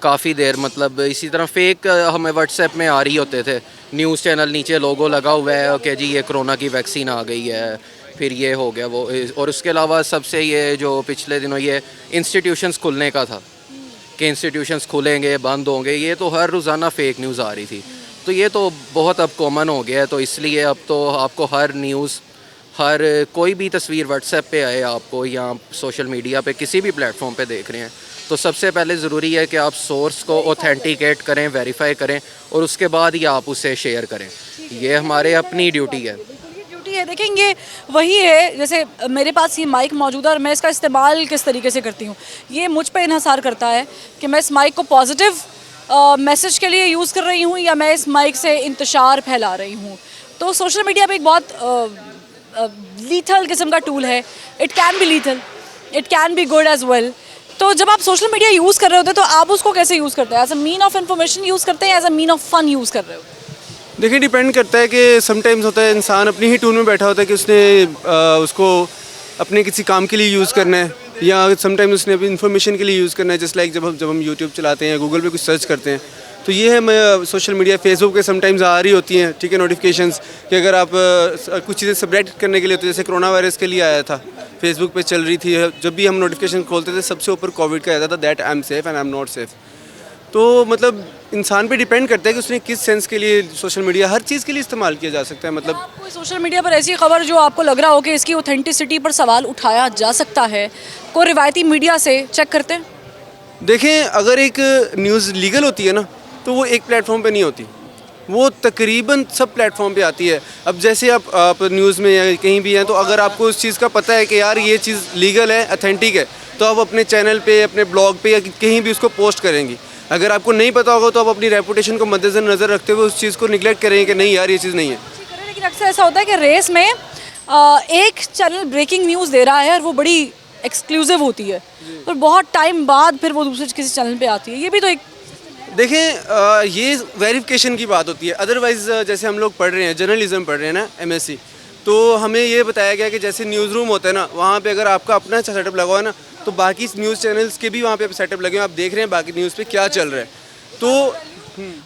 काफ़ी देर, मतलब इसी तरह फेक हमें व्हाट्सएप में आ रही होते थे, न्यूज़ चैनल नीचे लोगो लगा हुआ है कि जी ये कोरोना की वैक्सीन आ गई है, फिर ये हो गया वो। और उसके अलावा सबसे ये जो पिछले दिनों ये इंस्टीट्यूशंस खुलने का था कि इंस्टीट्यूशंस खुलेंगे, बंद होंगे, ये तो हर रोज़ाना फेक न्यूज़ आ रही थी। तो ये तो बहुत अब कॉमन हो गया है। तो इसलिए अब तो आपको हर न्यूज़, हर कोई भी तस्वीर व्हाट्सएप पे आए आपको या सोशल मीडिया पे किसी भी प्लेटफॉर्म पे देख रहे हैं, तो सबसे पहले ज़रूरी है कि आप सोर्स को ऑथेंटिकेट करें, वेरीफाई करें और उसके बाद ही आप उसे शेयर करें। ये हमारे अपनी ड्यूटी है। है। देखेंगे वही है, जैसे मेरे पास ये माइक मौजूद है और मैं इसका इस्तेमाल किस तरीके से करती हूँ, ये मुझ पे इन्हसार करता है कि मैं इस माइक को पॉजिटिव मैसेज के लिए यूज़ कर रही हूँ या मैं इस माइक से इंतशार फैला रही हूँ। तो सोशल मीडिया पे एक बहुत लीथल किस्म का टूल है। It can be lethal, it can be good as well. तो जब आप सोशल मीडिया यूज़ कर रहे होते हैं तो आप उसको कैसे यूज़ करते हैं? As a mean of information use करते हैं, as a mean of fun use कर रहे हो? देखिए, डिपेंड करता है कि समटाइम्स होता है इंसान अपनी ही टूल में बैठा होता है कि उसने उसको अपने किसी काम के लिए यूज़ करना है या समटाइम्स उसने अपनी इन्फॉर्मेशन के लिए यूज़ करना है। जस्ट लाइक जब हम यूट्यूब चलाते हैं या गूगल पे कुछ सर्च करते हैं, तो ये है मैं सोशल मीडिया, फेसबुक पे समटाइम्स आ रही होती हैं, ठीक है, नोटिफिकेशंस कि अगर आप कुछ चीज़ें स्प्रेड करने के लिए होती है, जैसे कोरोना वायरस के लिए आया था, फेसबुक पे चल रही थी, जब भी हम नोटिफिकेशन खोलते थे सबसे ऊपर कोविड का आता था, that I am safe and I am not safe. तो मतलब इंसान पे डिपेंड करता है कि उसने किस सेंस के लिए सोशल मीडिया, हर चीज़ के लिए इस्तेमाल किया जा सकता है। मतलब कोई सोशल मीडिया पर ऐसी खबर जो आपको लग रहा हो कि इसकी ऑथेंटिसिटी पर सवाल उठाया जा सकता है, को रिवायती मीडिया से चेक करते हैं? देखें, अगर एक न्यूज़ लीगल होती है ना, तो वो एक प्लेटफॉर्म पे नहीं होती, वो तकरीबन सब प्लेटफॉर्म पे आती है। अब जैसे आप न्यूज़ में या कहीं भी हैं, तो अगर आपको उस चीज़ का पता है कि यार ये चीज़ लीगल है, अथेंटिक है, तो आप अपने चैनल पे, अपने ब्लॉग पे या कहीं भी उसको पोस्ट करेंगी। अगर आपको नहीं पता होगा तो आप अपनी रेपुटेशन को मद्देनज़र रखते हुए उस चीज़ को निगलेक्ट करेंगे कि नहीं यार ये चीज़ नहीं है। लेकिन अक्सर ऐसा होता है कि रेस में एक चैनल ब्रेकिंग न्यूज़ दे रहा है और वो बड़ी एक्सक्लूसिव होती है और बहुत टाइम बाद फिर वो दूसरे किसी चैनल पे आती है। ये भी तो एक देखें ये वेरिफिकेशन की बात होती है। अदरवाइज़ जैसे हम लोग पढ़ रहे हैं, जर्नलिज्म पढ़ रहे हैं ना, एमएससी, तो हमें ये बताया गया कि जैसे न्यूज़ रूम होता है ना, वहाँ पे अगर आपका अपना अच्छा सेटअप लगा हुआ है ना, तो बाकी न्यूज़ चैनल्स के भी वहाँ पे सेटअप लगे हैं, आप देख रहे हैं बाकी न्यूज़ पे क्या चल रहा है। तो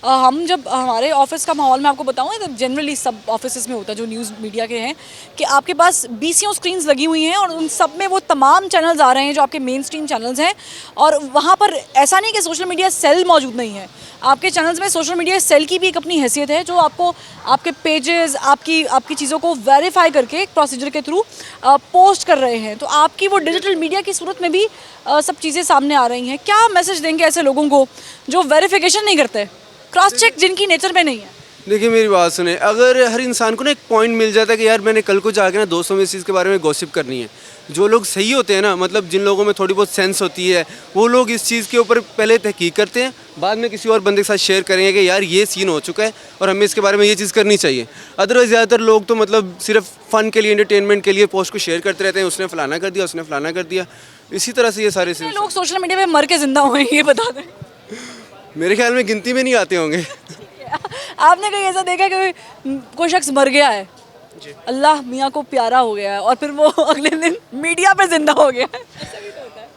हम जब हमारे ऑफिस का माहौल मैं आपको बताऊँ, तब जनरली सब ऑफिस में होता है जो न्यूज़ मीडिया के हैं, कि आपके पास 20 स्क्रीन्स लगी हुई हैं और उन सब में वो तमाम चैनल्स आ रहे हैं जो आपके मेन स्ट्रीम चैनल्स हैं। और वहाँ पर ऐसा नहीं कि सोशल मीडिया सेल मौजूद नहीं है, आपके चैनल्स में सोशल मीडिया सेल की भी एक अपनी हैसियत है, जो आपको आपके पेजेस आपकी चीज़ों को वेरीफाई करके एक प्रोसीजर के थ्रू पोस्ट कर रहे हैं। तो आपकी वो डिजिटल मीडिया की सूरत में भी सब चीज़ें सामने आ रही हैं। क्या मैसेज देंगे ऐसे लोगों को जो वेरिफिकेशन नहीं करते, क्रॉस चेक जिनकी नेचर में नहीं है? देखिए मेरी बात सुने, अगर हर इंसान को ना एक पॉइंट मिल जाता है कि यार मैंने कल को जाके ना दोस्तों में इस चीज़ के बारे में गॉसिप करनी है, जो लोग सही होते हैं ना, मतलब जिन लोगों में थोड़ी बहुत सेंस होती है, वो लोग इस चीज़ के ऊपर पहले तहकीक करते हैं, बाद में किसी और बंदे के साथ शेयर करेंगे कि यार ये सीन हो चुका है और हमें इसके बारे में ये चीज़ करनी चाहिए। अदरवाइज़ ज़्यादातर लोग तो मतलब सिर्फ फ़न के लिए, एंटरटेनमेंट के लिए पोस्ट को शेयर करते रहते हैं, उसने फलाना कर दिया, उसने फलाना कर दिया। इसी तरह से ये सारे लोग सोशल मीडिया पे मर के जिंदा हुए हैं, ये बता दें। मेरे ख्याल में गिनती में नहीं आते होंगे। आपने कहीं ऐसा देखा कि कोई शख्स मर गया है, अल्लाह मियाँ को प्यारा हो गया है और फिर वो अगले दिन मीडिया पे जिंदा हो गया है?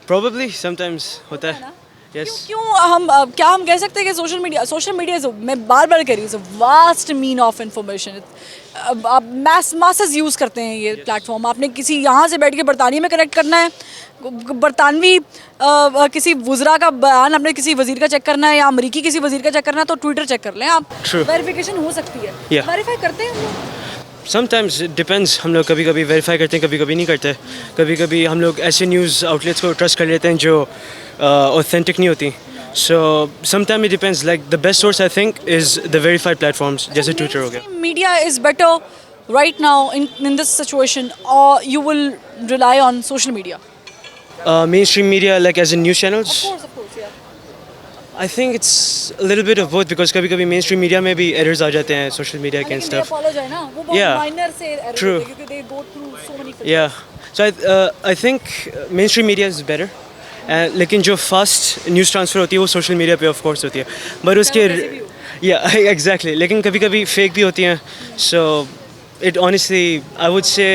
Probably sometimes होता है। Yes. क्यों क्या हम कह सकते हैं कि सोशल मीडिया मैं बार बार कह रही हूँ, वास्ट मीन ऑफ इंफॉर्मेशन। आप मासेस यूज़ करते हैं ये प्लेटफॉर्म। आपने किसी यहाँ से बैठ के बरतानिया में कनेक्ट करना है, बरतानवी किसी वुज़रा का बयान आपने किसी वज़ीर का चेक करना है, या अमरीकी किसी वज़ीर का चेक करना है, तो ट्विटर चेक कर लें आप। वेरिफिकेशन हो सकती है। वेरीफाई करते हैं हम लोग? Sometimes it depends, हम लोग कभी कभी वेरीफाई करते हैं, कभी कभी नहीं करते। कभी कभी हम लोग ऐसे न्यूज़ आउटलेट्स को ट्रस्ट कर लेते हैं जो ऑथेंटिक नहीं होती। So sometimes it depends, like the best source I think is the verified platforms, जैसे Twitter हो गया। Media is better right now in this situation, or you will rely on social media? Mainstream media, like as in news channels? Of course, yeah. I think it's a little bit of both, because कभी कभी mainstream media में भी errors आ जाते हैं social media के and stuff. follow जाए ना, वो बहुत Yeah. minor से error True. होते हैं, क्योंकि they go through so many filters. Yeah, so I think mainstream media is better. लेकिन जो fast news transfer होती है वो social media पे of course होती है, but उसके yeah exactly, लेकिन कभी कभी fake भी होती हैं, so it honestly I would say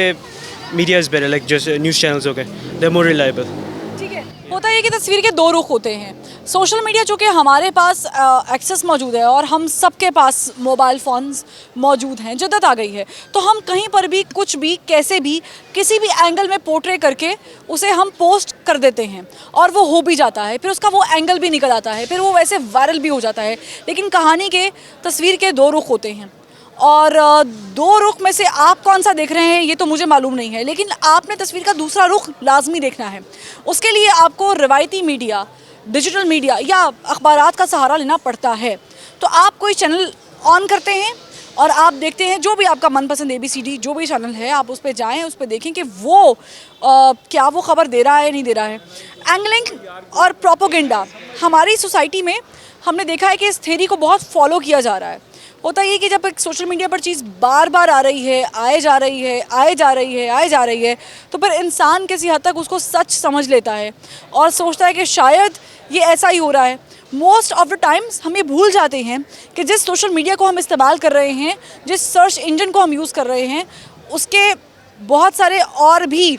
media is better, like just news channels हो गए, they're more reliable. ठीक है, होता है कि तस्वीर के दो रुख होते हैं। सोशल मीडिया चूँकि हमारे पास एक्सेस मौजूद है और हम सबके पास मोबाइल फ़ोन्स मौजूद हैं, जद्दत आ गई है, तो हम कहीं पर भी कुछ भी कैसे भी किसी भी एंगल में पोर्ट्रे करके उसे हम पोस्ट कर देते हैं और वो हो भी जाता है, फिर उसका वो एंगल भी निकल आता है, फिर वो वैसे वायरल भी हो जाता है। लेकिन कहानी के तस्वीर के दो रुख होते हैं और दो रुख में से आप कौन सा देख रहे हैं ये तो मुझे मालूम नहीं है, लेकिन आपने तस्वीर का दूसरा रुख लाजमी देखना है। उसके लिए आपको रवायती मीडिया, डिजिटल मीडिया या अखबारात का सहारा लेना पड़ता है। तो आप कोई चैनल ऑन करते हैं और आप देखते हैं जो भी आपका मनपसंद ABCD जो भी चैनल है, आप उस पर जाएँ, उस पर देखें कि वो क्या वो खबर दे रहा है नहीं दे रहा है। एंगलिंग और प्रोपोगेंडा हमारी सोसाइटी में हमने देखा है कि इस थ्योरी को बहुत फॉलो किया जा रहा है। होता ये कि जब एक सोशल मीडिया पर चीज़ बार बार आ रही है, आए जा रही है, तो फिर इंसान किसी हद तक उसको सच समझ लेता है और सोचता है कि शायद ये ऐसा ही हो रहा है। मोस्ट ऑफ द टाइम्स हम ये भूल जाते हैं कि जिस सोशल मीडिया को हम इस्तेमाल कर रहे हैं, जिस सर्च इंजन को हम यूज़ कर रहे हैं, उसके बहुत सारे और भी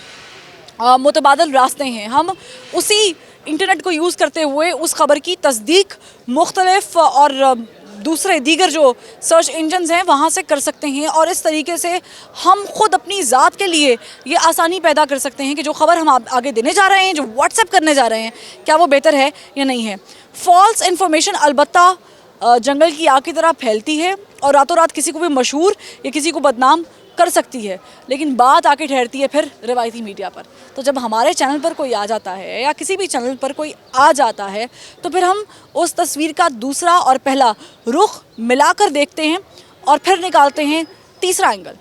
मुतबादल रास्ते हैं। हम उसी इंटरनेट को यूज़ करते हुए उस खबर की तस्दीक मुख्तलिफ और दूसरे दीगर जो सर्च इंजन्स हैं वहाँ से कर सकते हैं और इस तरीके से हम ख़ुद अपनी ज़ात के लिए ये आसानी पैदा कर सकते हैं कि जो ख़बर हम आगे देने जा रहे हैं, जो व्हाट्सएप करने जा रहे हैं, क्या वो बेहतर है या नहीं है। फ़ॉल्स इन्फॉर्मेशन अलबत्ता जंगल की आग की तरह फैलती है और रातों रात किसी को भी मशहूर या किसी को बदनाम कर सकती है, लेकिन बात आके ठहरती है फिर रवायती मीडिया पर। तो जब हमारे चैनल पर कोई आ जाता है या किसी भी चैनल पर कोई आ जाता है तो फिर हम उस तस्वीर का दूसरा और पहला रुख मिलाकर देखते हैं और फिर निकालते हैं तीसरा एंगल,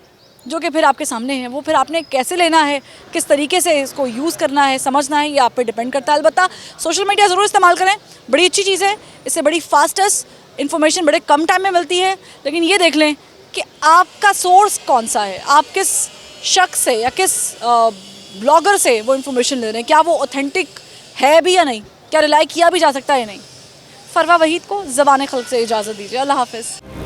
जो कि फिर आपके सामने है। वो फिर आपने कैसे लेना है, किस तरीके से इसको यूज़ करना है, समझना है, ये आप पे डिपेंड करता है। अलबत्ता सोशल मीडिया ज़रूर इस्तेमाल करें, बड़ी अच्छी चीज़ है, इससे बड़ी फास्टेस्ट इन्फॉर्मेशन बड़े कम टाइम में मिलती है, लेकिन ये देख लें कि आपका सोर्स कौन सा है, आप किस शख्स से या किस ब्लॉगर से वो इन्फॉर्मेशन ले रहे हैं, क्या वो ऑथेंटिक है भी या नहीं, क्या रिलाई किया भी जा सकता है या नहीं। फरवा वहीद को ज़बान खल्क से इजाज़त दीजिए। अल्लाह हाफ़िज़।